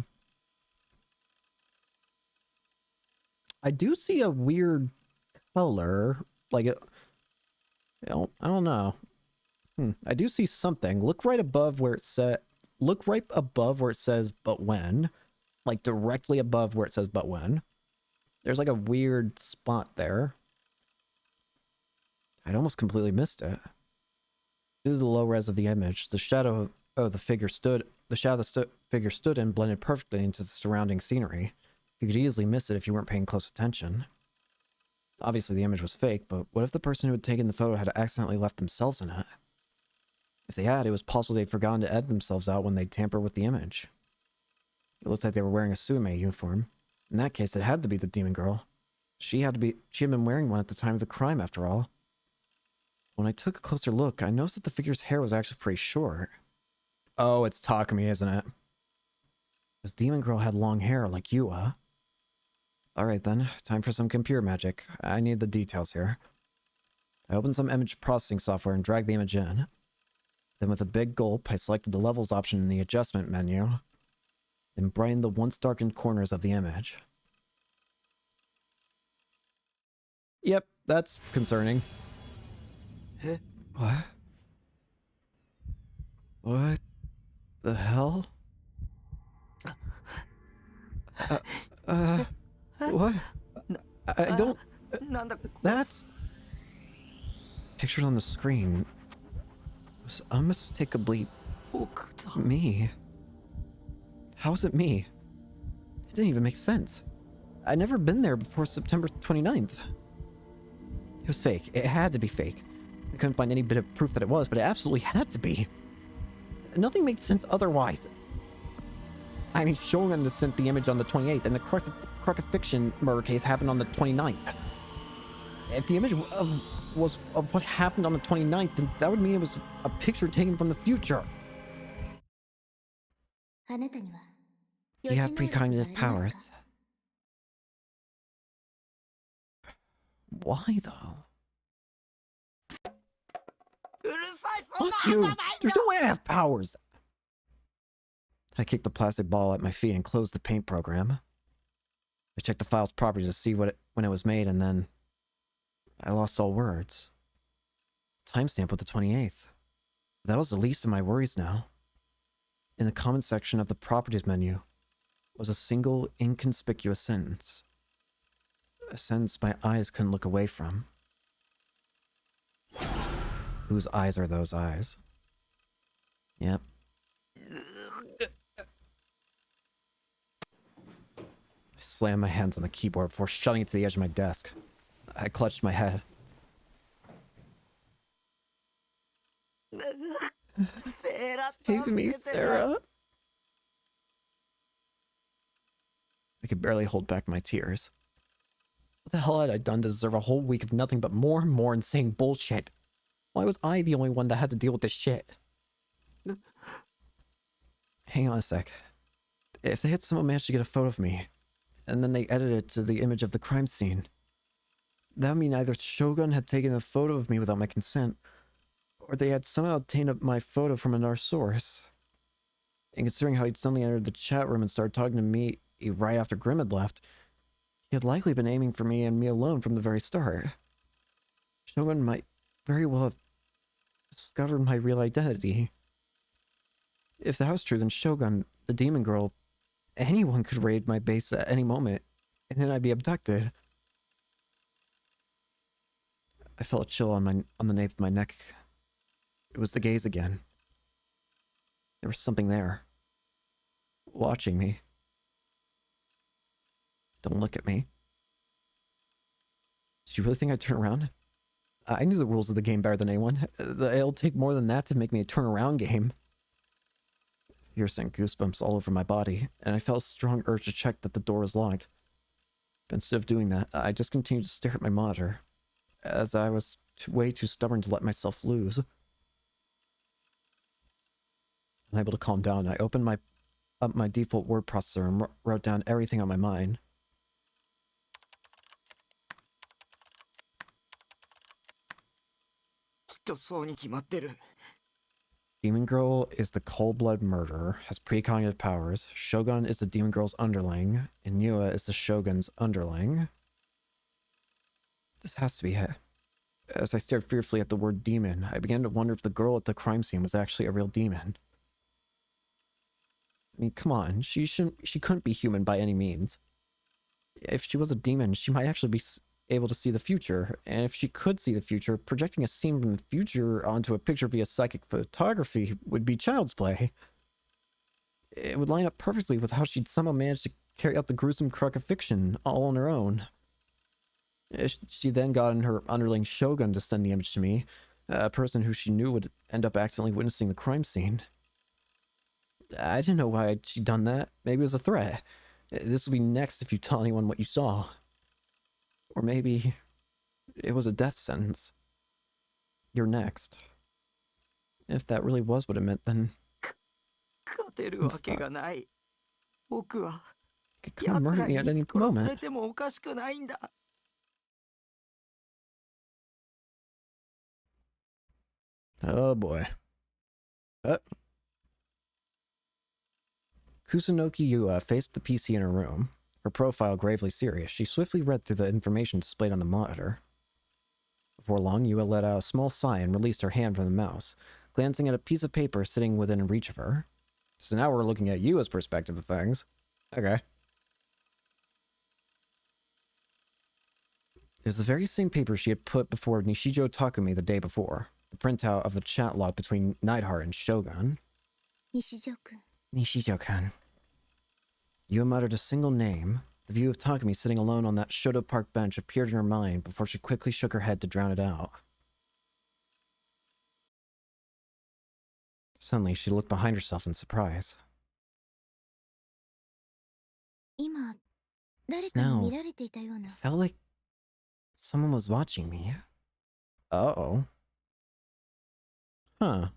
[SPEAKER 1] I do see a weird color, like it. I don't know. I do see something. Look right above where it says "but when," like directly above where it says "but when." There's like a weird spot there. I'd almost completely missed it. Due to the low res of the image, the shadow the figure stood in blended perfectly into the surrounding scenery. You could easily miss it if you weren't paying close attention. Obviously the image was fake, but what if the person who had taken the photo had accidentally left themselves in it? If they had, it was possible they'd forgotten to edit themselves out when they'd tamper with the image. It looks like they were wearing a Suime uniform. In that case, it had to be the demon girl. She had been wearing one at the time of the crime, after all. When I took a closer look, I noticed that the figure's hair was actually pretty short. Oh, it's Takumi, isn't it? This demon girl had long hair like Yua. Alright then, time for some computer magic. I need the details here. I opened some image processing software and dragged the image in. Then with a big gulp, I selected the levels option in the adjustment menu, and brightened the once darkened corners of the image. Yep, that's concerning. What? What the hell? What? I don't... That's... Pictured on the screen was unmistakably me. How is it me? It didn't even make sense. I'd never been there before September 29th. It was fake. It had to be fake. I couldn't find any bit of proof that it was, but it absolutely had to be. Nothing made sense otherwise. I mean, Shogun just sent the image on the 28th, and the crucifixion murder case happened on the 29th. If the image was of what happened on the 29th, then that would mean it was a picture taken from the future. You have precognitive powers. Why, though? Fuck you! There's no way I have powers! I kicked the plastic ball at my feet and closed the paint program. I checked the file's properties to see when it was made, and then I lost all words. Timestamp with the 28th. That was the least of my worries now. In the comment section of the properties menu was a single inconspicuous sentence. A sentence my eyes couldn't look away from. Whose eyes are those eyes? Yep. I slammed my hands on the keyboard before shoving it to the edge of my desk. I clutched my head. Save me, Sarah. I could barely hold back my tears. What the hell had I done to deserve a whole week of nothing but more and more insane bullshit? Why was I the only one that had to deal with this shit? Hang on a sec. If they had somehow managed to get a photo of me, and then they edited it to the image of the crime scene, that would mean either Shogun had taken a photo of me without my consent, or they had somehow obtained my photo from another source. And considering how he'd suddenly entered the chat room and started talking to me right after Grim had left, he had likely been aiming for me and me alone from the very start. Shogun might very well have discovered my real identity. If that was true, then Shogun, the demon girl, anyone could raid my base at any moment, and then I'd be abducted. I felt a chill on the nape of my neck. It was the gaze again. There was something there. Watching me. Don't look at me. Did you really think I'd turn around? I knew the rules of the game better than anyone. It'll take more than that to make me a turn-around game. Fear sent goosebumps all over my body, and I felt a strong urge to check that the door was locked. But instead of doing that, I just continued to stare at my monitor, as I was way too stubborn to let myself lose. Unable to calm down, I opened up my default word processor and wrote down everything on my mind. Demon Girl is the cold-blooded murderer, has precognitive powers. Shogun is the Demon Girl's underling, and Yua is the Shogun's underling. This has to be it. As I stared fearfully at the word demon, I began to wonder if the girl at the crime scene was actually a real demon. I mean, come on, she couldn't be human by any means. If she was a demon, she might actually be able to see the future, and if she could see the future, projecting a scene from the future onto a picture via psychic photography would be child's play. It would line up perfectly with how she'd somehow managed to carry out the gruesome crook of fiction all on her own. She then got in her underling Shogun to send the image to me, a person who she knew would end up accidentally witnessing the crime scene. I didn't know why she'd done that. Maybe it was a threat. This will be next if you tell anyone what you saw. Or maybe it was a death sentence. You're next. If that really was what it meant, then... You could come murder me at any moment. Oh boy. Kusunoki Yua faced the PC in her room. Her profile gravely serious, she swiftly read through the information displayed on the monitor. Before long, Yua let out a small sigh and released her hand from the mouse, glancing at a piece of paper sitting within reach of her. So now we're looking at Yua's perspective of things. Okay. It was the very same paper she had put before Nishijo Takumi the day before. The printout of the chat log between Neidhart and Shogun.
[SPEAKER 2] Nishijo-kun.
[SPEAKER 1] Nishijo-kun. Yua muttered a single name. The view of Takumi sitting alone on that Shoto Park bench appeared in her mind before she quickly shook her head to drown it out. Suddenly, she looked behind herself in surprise. Just now, it felt like someone was watching me. Uh-oh. Huh.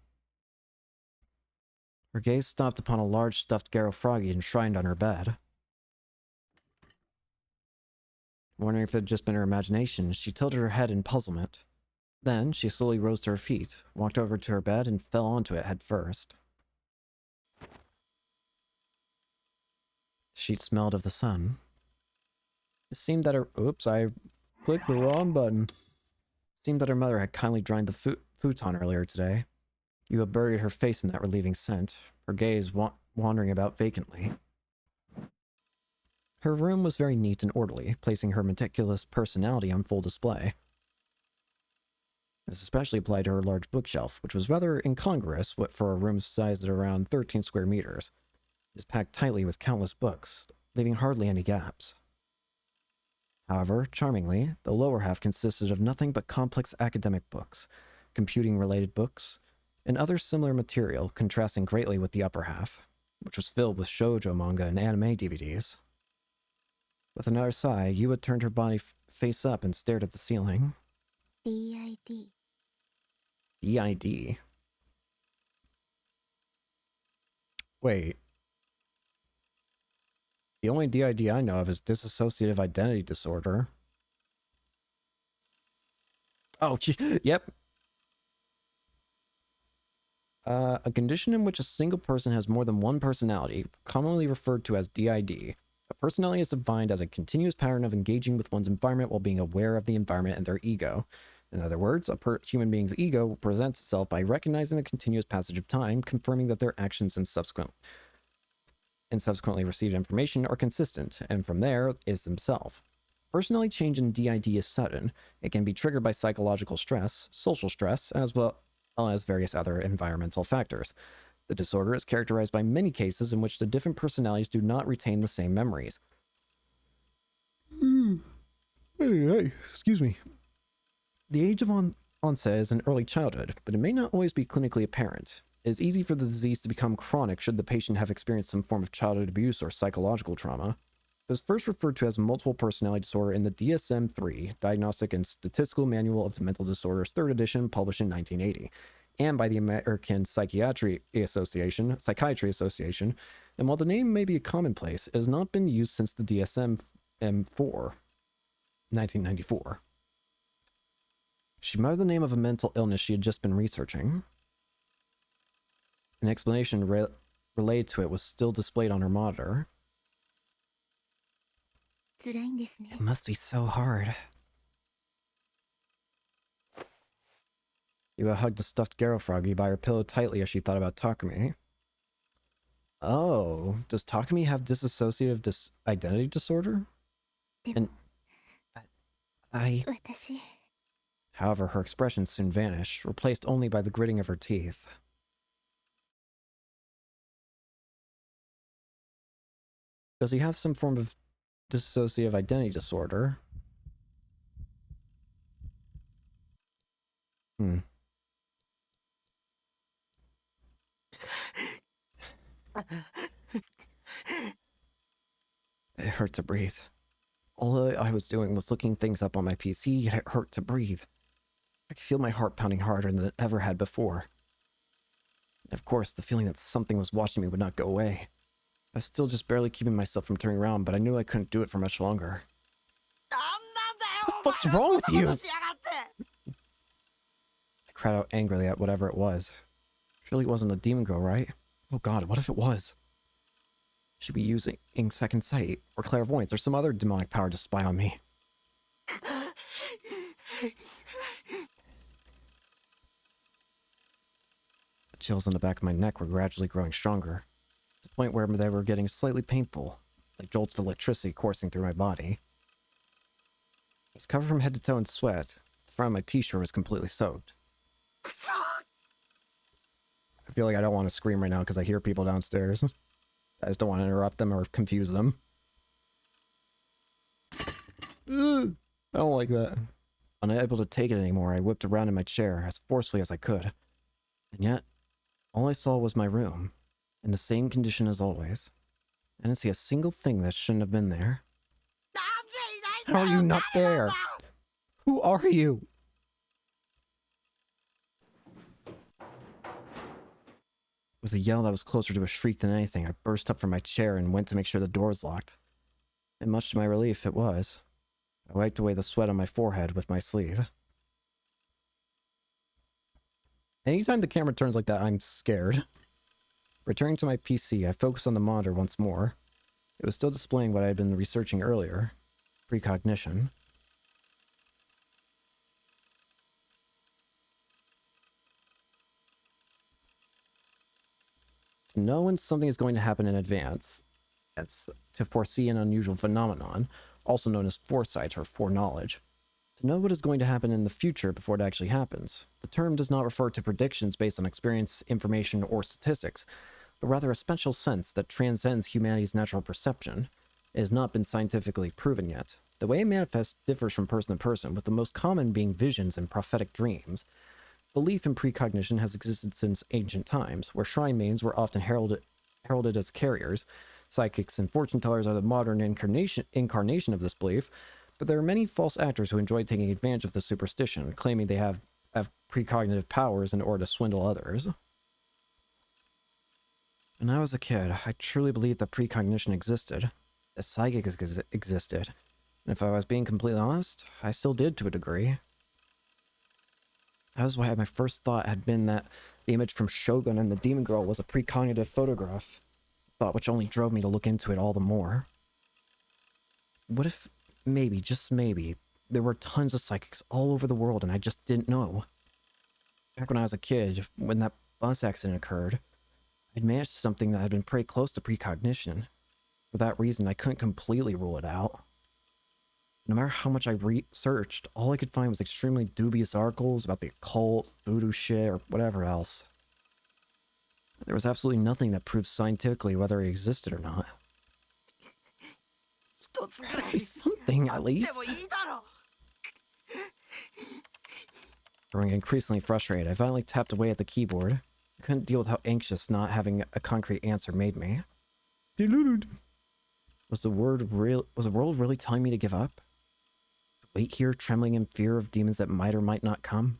[SPEAKER 1] Her gaze stopped upon a large stuffed Garo Froggy enshrined on her bed. Wondering if it had just been her imagination, she tilted her head in puzzlement. Then, she slowly rose to her feet, walked over to her bed, and fell onto it head first. She smelled of the sun. It seemed that her... Oops, I clicked the wrong button. It seemed that her mother had kindly dried the futon earlier today. Yua buried her face in that relieving scent, her gaze wandering about vacantly. Her room was very neat and orderly, placing her meticulous personality on full display. This especially applied to her large bookshelf, which was rather incongruous for a room sized at around 13 square meters. It was packed tightly with countless books, leaving hardly any gaps. However, charmingly, the lower half consisted of nothing but complex academic books, computing-related books, and other similar material, contrasting greatly with the upper half, which was filled with shoujo manga and anime DVDs. With another sigh, Yua turned her body face up and stared at the ceiling.
[SPEAKER 2] DID.
[SPEAKER 1] DID? Wait. The only DID I know of is dissociative identity disorder. Oh, yep. A condition in which a single person has more than one personality, commonly referred to as DID. A personality is defined as a continuous pattern of engaging with one's environment while being aware of the environment and their ego. In other words, a human being's ego presents itself by recognizing the continuous passage of time, confirming that their actions and subsequently received information are consistent, and from there is themselves. Personality change in DID is sudden. It can be triggered by psychological stress, social stress, as well as various other environmental factors. The disorder is characterized by many cases in which the different personalities do not retain the same memories.
[SPEAKER 4] Hey, excuse me.
[SPEAKER 1] The age of onset is in early childhood, but it may not always be clinically apparent. It is easy for the disease to become chronic should the patient have experienced some form of childhood abuse or psychological trauma. It was first referred to as multiple personality disorder in the DSM-3, Diagnostic and Statistical Manual of Mental Disorders, 3rd edition, published in 1980, and by the American Psychiatry Association, and while the name may be a commonplace, it has not been used since the DSM-4, 1994. She muttered the name of a mental illness she had just been researching. An explanation related to it was still displayed on her monitor. It must be so hard. Yuba hugged the stuffed Garo Froggy by her pillow tightly as she thought about Takumi. Oh, does Takumi have dissociative identity disorder? And However, her expression soon vanished, replaced only by the gritting of her teeth. Does he have some form of dissociative identity disorder? It hurt to breathe. All I was doing was looking things up on my PC, yet it hurt to breathe. I could feel my heart pounding harder than it ever had before. And of course, the feeling that something was watching me would not go away. I was still just barely keeping myself from turning around, but I knew I couldn't do it for much longer. What the fuck's wrong with you? I cried out angrily at whatever it was. Surely it wasn't the demon girl, right? Oh god, what if it was? She'd be using second sight, or clairvoyance, or some other demonic power to spy on me. The chills on the back of my neck were gradually growing stronger, to the point where they were getting slightly painful, like jolts of electricity coursing through my body. I was covered from head to toe in sweat. The front of my t-shirt was completely soaked. I feel like I don't want to scream right now because I hear people downstairs. I just don't want to interrupt them or confuse them. I don't like that. Unable to take it anymore, I whipped around in my chair as forcefully as I could. And yet, all I saw was my room, in the same condition as always. I didn't see a single thing that shouldn't have been there. How are you not there? Who are you? With a yell that was closer to a shriek than anything, I burst up from my chair and went to make sure the door was locked. And much to my relief, it was. I wiped away the sweat on my forehead with my sleeve. Anytime the camera turns like that, I'm scared. Returning to my PC, I focused on the monitor once more. It was still displaying what I had been researching earlier. Precognition. To know when something is going to happen in advance. That's to foresee an unusual phenomenon, also known as foresight or foreknowledge. To know what is going to happen in the future before it actually happens. The term does not refer to predictions based on experience, information, or statistics, but rather a special sense that transcends humanity's natural perception. It has not been scientifically proven yet. The way it manifests differs from person to person, with the most common being visions and prophetic dreams. Belief in precognition has existed since ancient times, where shrine maidens were often heralded as carriers. Psychics and fortune tellers are the modern incarnation of this belief, but there are many false actors who enjoy taking advantage of the superstition, claiming they have precognitive powers in order to swindle others. When I was a kid, I truly believed that precognition existed, that psychic existed, and if I was being completely honest, I still did to a degree. That was why my first thought had been that the image from Shogun and the demon girl was a precognitive photograph. Thought which only drove me to look into it all the more. What if, maybe, just maybe, there were tons of psychics all over the world and I just didn't know? Back when I was a kid, when that bus accident occurred, I'd managed something that had been pretty close to precognition. For that reason, I couldn't completely rule it out. No matter how much I researched, all I could find was extremely dubious articles about the occult, voodoo shit, or whatever else. There was absolutely nothing that proved scientifically whether it existed or not. There has to be something, at least. Growing increasingly frustrated, I finally tapped away at the keyboard. I couldn't deal with how anxious not having a concrete answer made me.
[SPEAKER 4] Deluded.
[SPEAKER 1] Was the world really telling me to give up? Wait here, trembling in fear of demons that might or might not come?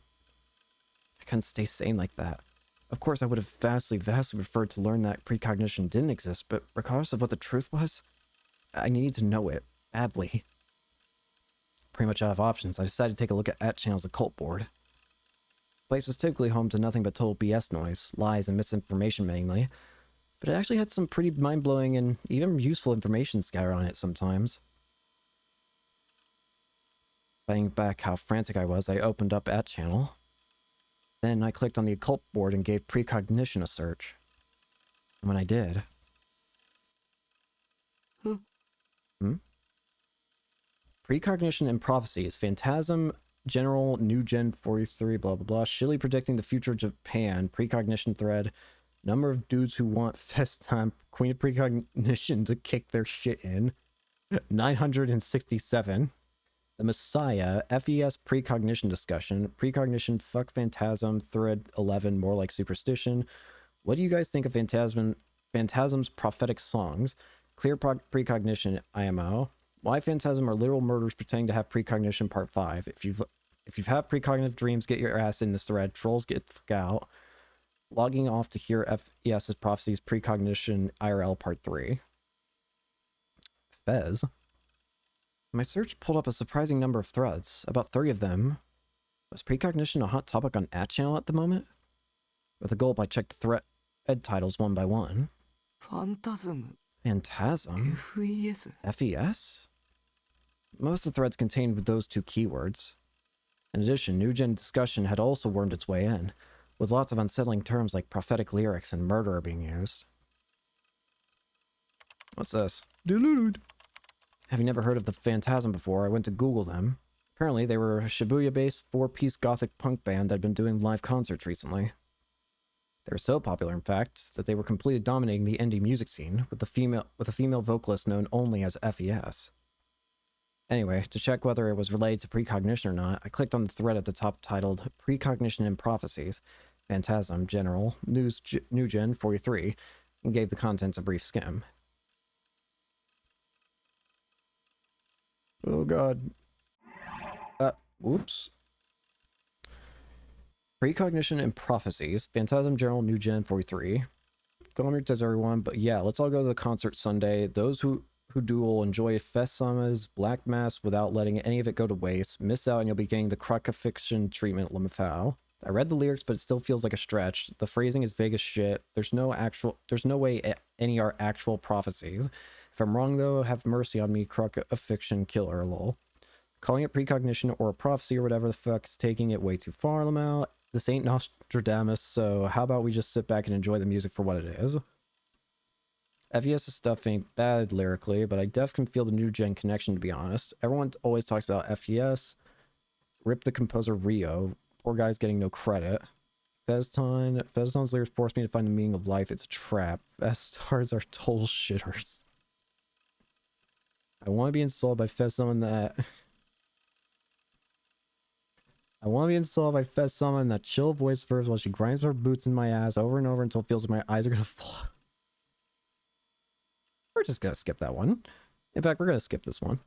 [SPEAKER 1] I couldn't stay sane like that. Of course, I would have vastly preferred to learn that precognition didn't exist, but regardless of what the truth was, I needed to know it, badly. Pretty much out of options, I decided to take a look at Channel's occult board. The place was typically home to nothing but total BS noise, lies, and misinformation mainly, but it actually had some pretty mind-blowing and even useful information scattered on it sometimes. Finding back how frantic I was, I opened up Channel. Then I clicked on the occult board and gave precognition a search. And when I did... Precognition and prophecies. Phantasm, General, New Gen 43, blah blah blah. Shilly predicting the future of Japan. Precognition thread. Number of dudes who want fest time. Queen of Precognition to kick their shit in. 967. The Messiah. FES precognition discussion. Precognition, fuck Phantasm. Thread 11, more like superstition. What do you guys think of Phantasm's prophetic songs? Clear precognition, IMO. Why Phantasm are literal murders pretending to have precognition, part 5. If you've had precognitive dreams, get your ass in this thread. Trolls, get the fuck out. Logging off to hear FES's prophecies, precognition, IRL, part 3. Fez. My search pulled up a surprising number of threads. About 30 of them. Was precognition a hot topic on @channel at the moment? With the goal, I checked the thread titles one by one.
[SPEAKER 3] Phantasm.
[SPEAKER 1] Phantasm? FES? Most of the threads contained those two keywords. In addition, New Gen discussion had also wormed its way in, with lots of unsettling terms like prophetic lyrics and murderer being used. What's this?
[SPEAKER 4] Deluded.
[SPEAKER 1] Having never heard of the Phantasm before, I went to Google them. Apparently, they were a Shibuya-based 4-piece gothic punk band that had been doing live concerts recently. They were so popular, in fact, that they were completely dominating the indie music scene, with a female vocalist known only as FES. Anyway, to check whether it was related to precognition or not, I clicked on the thread at the top titled Precognition and Prophecies, Phantasm, General, New Gen 43, and gave the contents a brief skim.
[SPEAKER 4] Oh god.
[SPEAKER 1] Whoops. Precognition and Prophecies, Phantasm, General, New Gen 43. Comment says everyone, but yeah, let's all go to the concert Sunday. Those who do will enjoy Fest Summer's Black Mass without letting any of it go to waste. Miss out and you'll be getting the crucifixion treatment, Limfao. I read the lyrics, but it still feels like a stretch. The phrasing is vague as shit. There's no way any are actual prophecies. If I'm wrong though, have mercy on me, crucifixion killer, lol. Calling it precognition or a prophecy or whatever the fuck is taking it way too far, Lamau. This ain't Nostradamus, so how about we just sit back and enjoy the music for what it is? FES's stuff ain't bad lyrically, but I definitely feel the New Gen connection, to be honest. Everyone always talks about FES. Rip the composer Rio. Poor guy's getting no credit. Fezton's lyrics force me to find the meaning of life. It's a trap. Festars are total shitters. I want to be installed by Fezton that... I want to be installed by Fez Summon that chill voice verse while she grinds her boots in my ass over and over until it feels like my eyes are gonna fall. We're just gonna skip that one. In fact, we're gonna skip this one.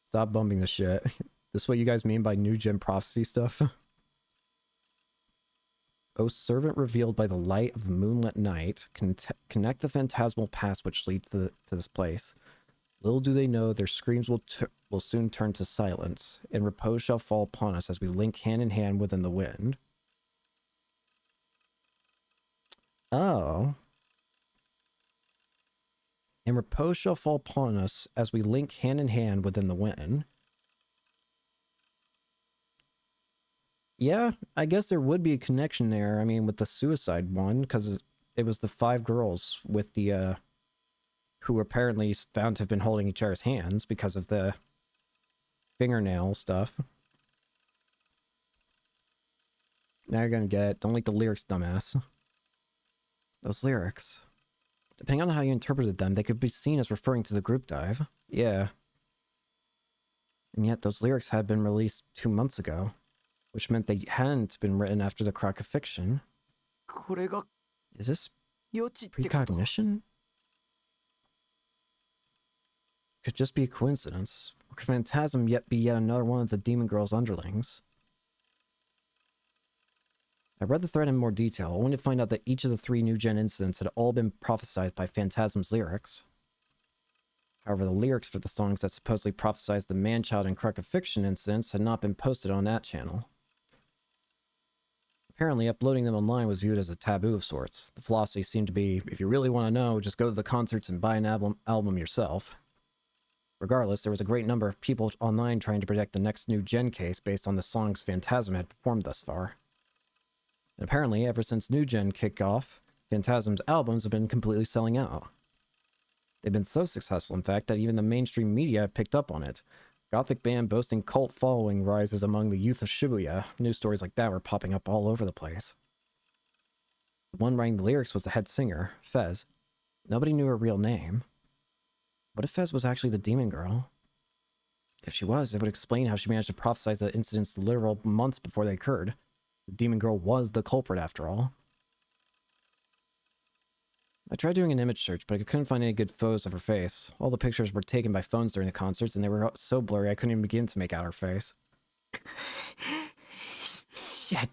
[SPEAKER 1] Stop bumping the shit. This what you guys mean by New Gen prophecy stuff? O servant revealed by the light of the moonlit night, connect the phantasmal past which leads to this place. Little do they know their screams will soon turn to silence, and repose shall fall upon us as we link hand in hand within the wind. Oh. And repose shall fall upon us as we link hand in hand within the wind. Yeah, I guess there would be a connection there. I mean, with the suicide one, because it was the 5 girls with the, who were apparently found to have been holding each other's hands because of the fingernail stuff. Now you're gonna get it. Don't like the lyrics, dumbass. Those lyrics. Depending on how you interpreted them, they could be seen as referring to the group dive. Yeah. And yet those lyrics had been released 2 months ago, which meant they hadn't been written after the crack of fiction. Is this precognition? Could just be a coincidence. Or could Phantasm yet be yet another one of the Demon Girl's underlings? I read the thread in more detail, only to find out that each of the 3 new-gen incidents had all been prophesied by Phantasm's lyrics. However, the lyrics for the songs that supposedly prophesized the man-child and crack of fiction incidents had not been posted on that channel. Apparently, uploading them online was viewed as a taboo of sorts. The philosophy seemed to be, if you really want to know, just go to the concerts and buy an album yourself. Regardless, there was a great number of people online trying to predict the next new gen case based on the songs Phantasm had performed thus far. And apparently, ever since new gen kicked off, Phantasm's albums have been completely selling out. They've been so successful, in fact, that even the mainstream media picked up on it. Gothic band boasting cult following rises among the youth of Shibuya. News stories like that were popping up all over the place. The one writing the lyrics was the head singer, Fez. Nobody knew her real name. What if Fez was actually the Demon Girl? If she was, it would explain how she managed to prophesize the incidents literal months before they occurred. The Demon Girl was the culprit, after all. I tried doing an image search, but I couldn't find any good photos of her face. All the pictures were taken by phones during the concerts, and they were so blurry I couldn't even begin to make out her face. Shit.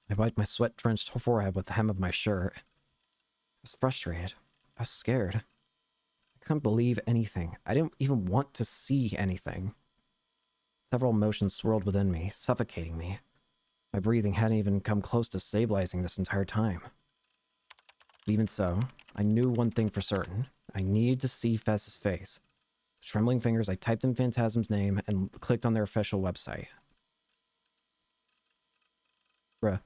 [SPEAKER 1] I wiped my sweat-drenched forehead with the hem of my shirt. I was frustrated. I was scared. I couldn't believe anything. I didn't even want to see anything. Several emotions swirled within me, suffocating me. My breathing hadn't even come close to stabilizing this entire time. But even so, I knew one thing for certain. I needed to see Fez's face. With trembling fingers, I typed in Phantasm's name and clicked on their official website. Bruh.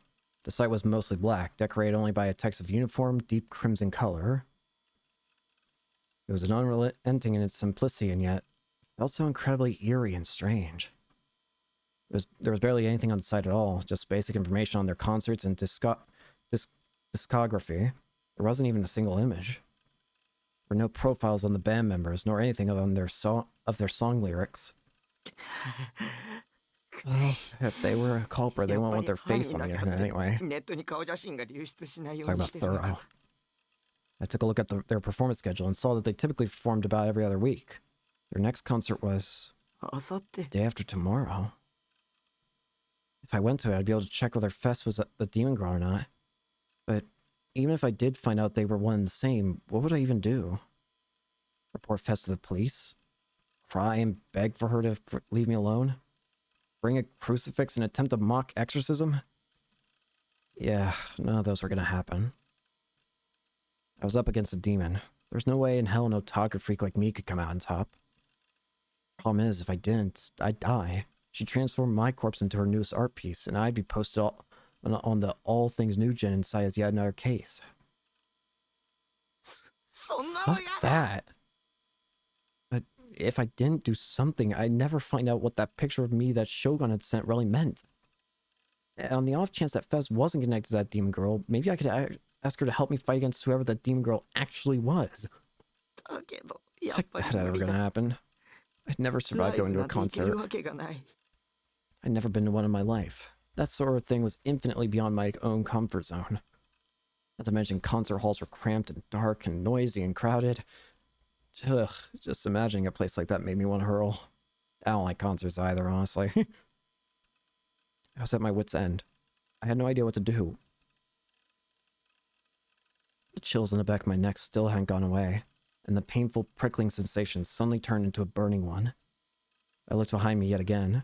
[SPEAKER 1] The site was mostly black, decorated only by a text of uniform, deep crimson color. It was unrelenting in its simplicity, and yet felt so incredibly eerie and strange. There was barely anything on the site at all, just basic information on their concerts and discography. There wasn't even a single image. There were no profiles on the band members, nor anything on their song lyrics. Well, if they were a culprit, they won't want their face on the internet anyway. Talk about thorough. I took a look at their performance schedule and saw that they typically performed about every other week. Their next concert was the day after tomorrow. If I went to it, I'd be able to check whether Fess was the Demon Girl or not. But even if I did find out they were one and the same, what would I even do? Report Fess to the police? Cry and beg for her to leave me alone? Bring a crucifix and attempt a mock exorcism? Yeah, none of those were gonna happen. I was up against a demon. There's no way in hell an otaku freak like me could come out on top. Problem is, if I didn't, I'd die. She'd transform my corpse into her newest art piece, and I'd be posted on the all things new gen inside as yet another case. Fuck that. But if I didn't do something, I'd never find out what that picture of me that Shogun had sent really meant. And on the off chance that Fez wasn't connected to that demon girl, maybe I could ask her to help me fight against whoever that demon girl actually was. Like that ever gonna happen. I'd never survived going to a concert. I'd never been to one in my life. That sort of thing was infinitely beyond my own comfort zone. Not to mention concert halls were cramped and dark and noisy and crowded. Ugh, just imagining a place like that made me want to hurl. I don't like concerts either, honestly. I was at my wit's end. I had no idea what to do. The chills in the back of my neck still hadn't gone away. and the painful prickling sensation suddenly turned into a burning one. I looked behind me yet again,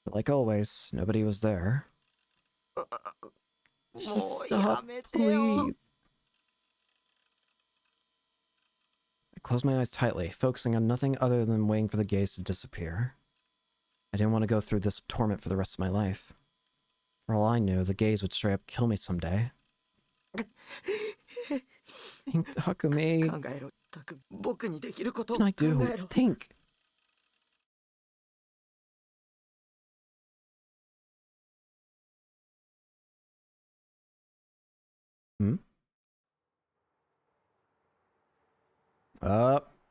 [SPEAKER 1] but like always, nobody was there. Just stop, please. I closed my eyes tightly, focusing on nothing other than waiting for the gaze to disappear. I didn't want to go through this torment for the rest of my life. For all I knew, the gaze would straight up kill me someday. Think, Takumi. What can I do? Think.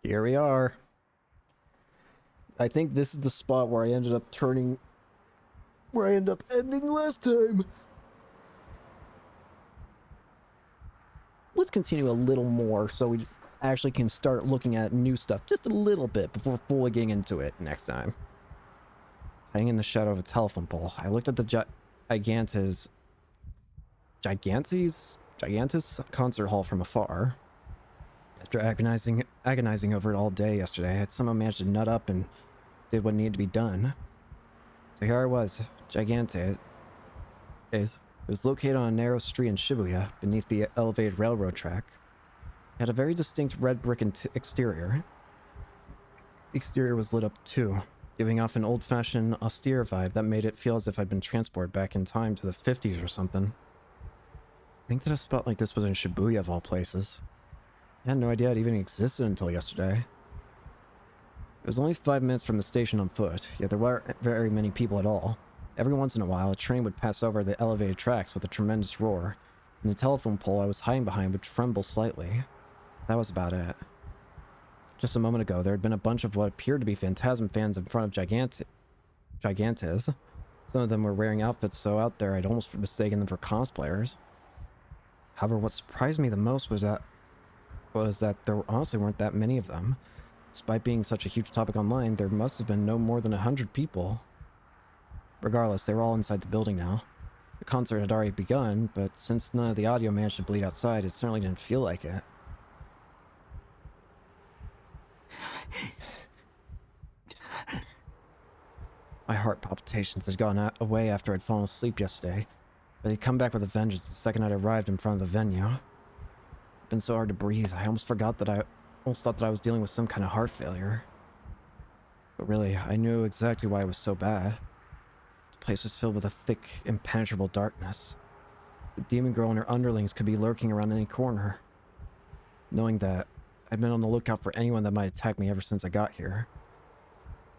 [SPEAKER 1] Here we are. I think this is the spot where I ended up ending last time. Let's continue a little more so we actually can start looking at new stuff just a little bit before fully getting into it next time. Hanging in the shadow of a telephone pole, I looked at the Gigantes concert hall from afar. After agonizing over it all day yesterday, I had somehow managed to nut up and did what needed to be done. So here I was, Gigantes. It was located on a narrow street in Shibuya, beneath the elevated railroad track. It had a very distinct red brick exterior. The exterior was lit up too, giving off an old-fashioned, austere vibe that made it feel as if I'd been transported back in time to the 50s or something. I think that a spot like this was in Shibuya of all places. I had no idea it even existed until yesterday. It was only 5 minutes from the station on foot, yet there weren't very many people at all. Every once in a while, a train would pass over the elevated tracks with a tremendous roar, and the telephone pole I was hiding behind would tremble slightly. That was about it. Just a moment ago, there had been a bunch of what appeared to be Phantasm fans in front of Gigantes. Some of them were wearing outfits so out there I'd almost mistaken them for cosplayers. However, what surprised me the most was that there honestly weren't that many of them. Despite being such a huge topic online, there must have been no more than 100 people. Regardless, they were all inside the building now. The concert had already begun, but since none of the audio managed to bleed outside, it certainly didn't feel like it. My heart palpitations had gone away after I'd fallen asleep yesterday, but they'd come back with a vengeance the second I'd arrived in front of the venue. It'd been so hard to breathe, I almost thought that I was dealing with some kind of heart failure. But really, I knew exactly why it was so bad. The place was filled with a thick, impenetrable darkness. The demon girl and her underlings could be lurking around any corner. Knowing that, I'd been on the lookout for anyone that might attack me ever since I got here.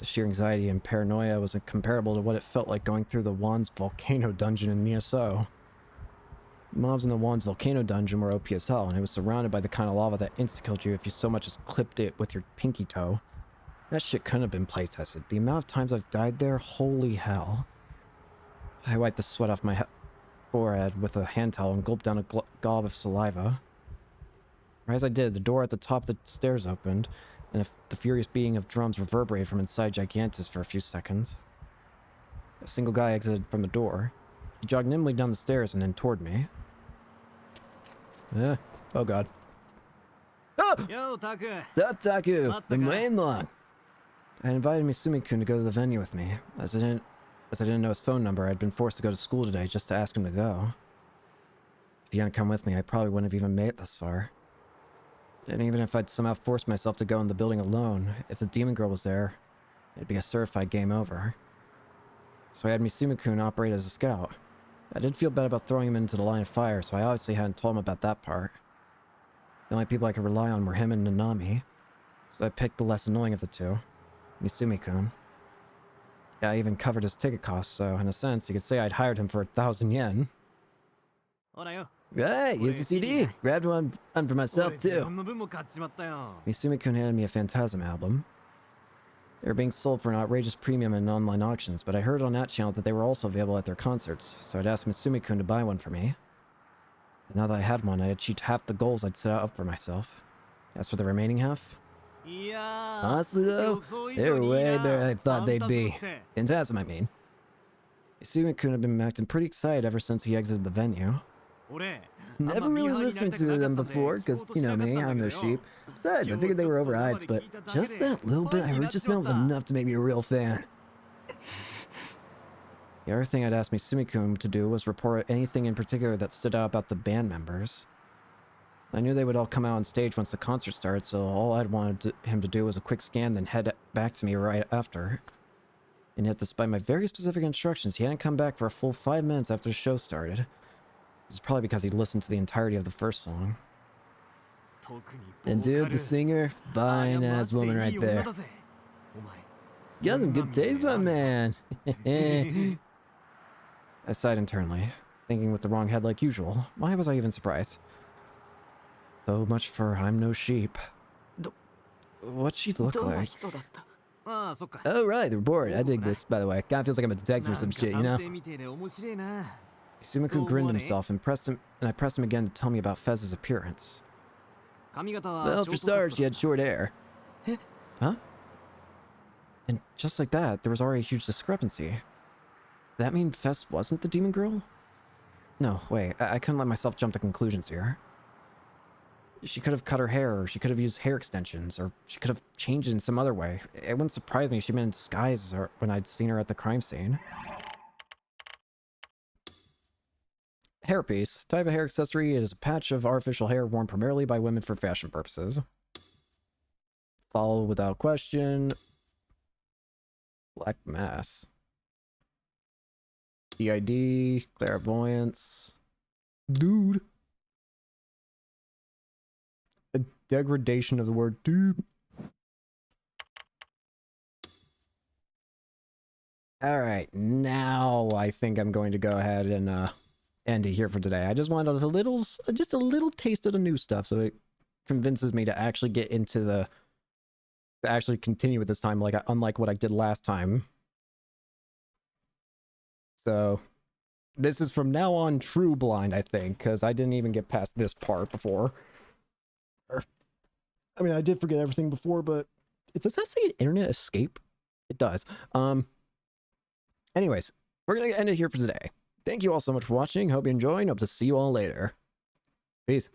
[SPEAKER 1] The sheer anxiety and paranoia was comparable to what it felt like going through the Wands volcano dungeon in Miyaso. Mobs in the Wands volcano dungeon were OP as hell, and it was surrounded by the kind of lava that insta-killed you if you so much as clipped it with your pinky toe. That shit couldn't have been play-tested. The amount of times I've died there, holy hell. I wiped the sweat off my forehead with a hand towel and gulped down a gob of saliva. Right as I did, the door at the top of the stairs opened, and the furious beating of drums reverberated from inside Gigantes for a few seconds. A single guy exited from the door. He jogged nimbly down the stairs and then toward me. Oh god. Oh!
[SPEAKER 3] Yo, Taku!
[SPEAKER 1] Sup, Taku? Been waiting long. I invited Misumi-kun to go to the venue with me. As I didn't know his phone number, I'd been forced to go to school today just to ask him to go. If he hadn't come with me, I probably wouldn't have even made it this far. And even if I'd somehow forced myself to go in the building alone, if the demon girl was there, it'd be a certified game over. So I had Misumi-kun operate as a scout. I did feel bad about throwing him into the line of fire, so I obviously hadn't told him about that part. The only people I could rely on were him and Nanami, so I picked the less annoying of the two, Misumi-kun. Yeah, I even covered his ticket costs, so in a sense, you could say I'd hired him for 1,000 yen. Right, here's the CD. Grabbed one for myself, too. Misumi-kun handed me a Phantasm album. They were being sold for an outrageous premium in online auctions, but I heard on that channel that they were also available at their concerts, so I'd asked Misumi-kun to buy one for me. And now that I had one, I'd achieved half the goals I'd set up for myself. As for the remaining half... honestly though, they were way better than I thought they'd be. Phantasm, I mean. Misumi-kun had been acting pretty excited ever since he exited the venue. Never really listened to them before, because, you know me, I'm no sheep. Besides, I figured they were overhyped, but just that little bit I heard just now was enough to make me a real fan. The other thing I'd asked Sumikun to do was report anything in particular that stood out about the band members. I knew they would all come out on stage once the concert started, so all I'd wanted him to do was a quick scan, then head back to me right after. And yet, despite my very specific instructions, he hadn't come back for a full 5 minutes after the show started. This is probably because he listened to the entirety of the first song. And dude, the singer, fine-ass woman right there. You got some good taste, my man. I sighed internally, thinking with the wrong head like usual. Why was I even surprised? So much for I'm no sheep. What'd she look like? Oh right, the report. I dig this, by the way. Kinda feels like I'm a detective or some shit, you know? Sumiku grinned himself and I pressed him again to tell me about Fez's appearance. Well, for starters, she had short hair. Huh? And just like that, there was already a huge discrepancy. Did that mean Fez wasn't the demon girl? No, wait, I couldn't let myself jump to conclusions here. She could have cut her hair, or she could have used hair extensions, or she could have changed in some other way. It wouldn't surprise me if she'd been in disguise or when I'd seen her at the crime scene. Hairpiece. Type of hair accessory is a patch of artificial hair worn primarily by women for fashion purposes. Follow without question. Black mass. EID. Clairvoyance. Dude. A degradation of the word dude. Alright, now I think I'm going to go ahead and end it here for today. I just wanted just a little taste of the new stuff, so it convinces me to actually get into to actually continue with this time, unlike what I did last time. So this is from now on true blind, I think, because I didn't even get past this part before. I mean, I did forget everything before, but does that say an internet escape? It does. Anyways, we're gonna end it here for today. Thank you all so much for watching. Hope you enjoyed. Hope to see you all later. Peace.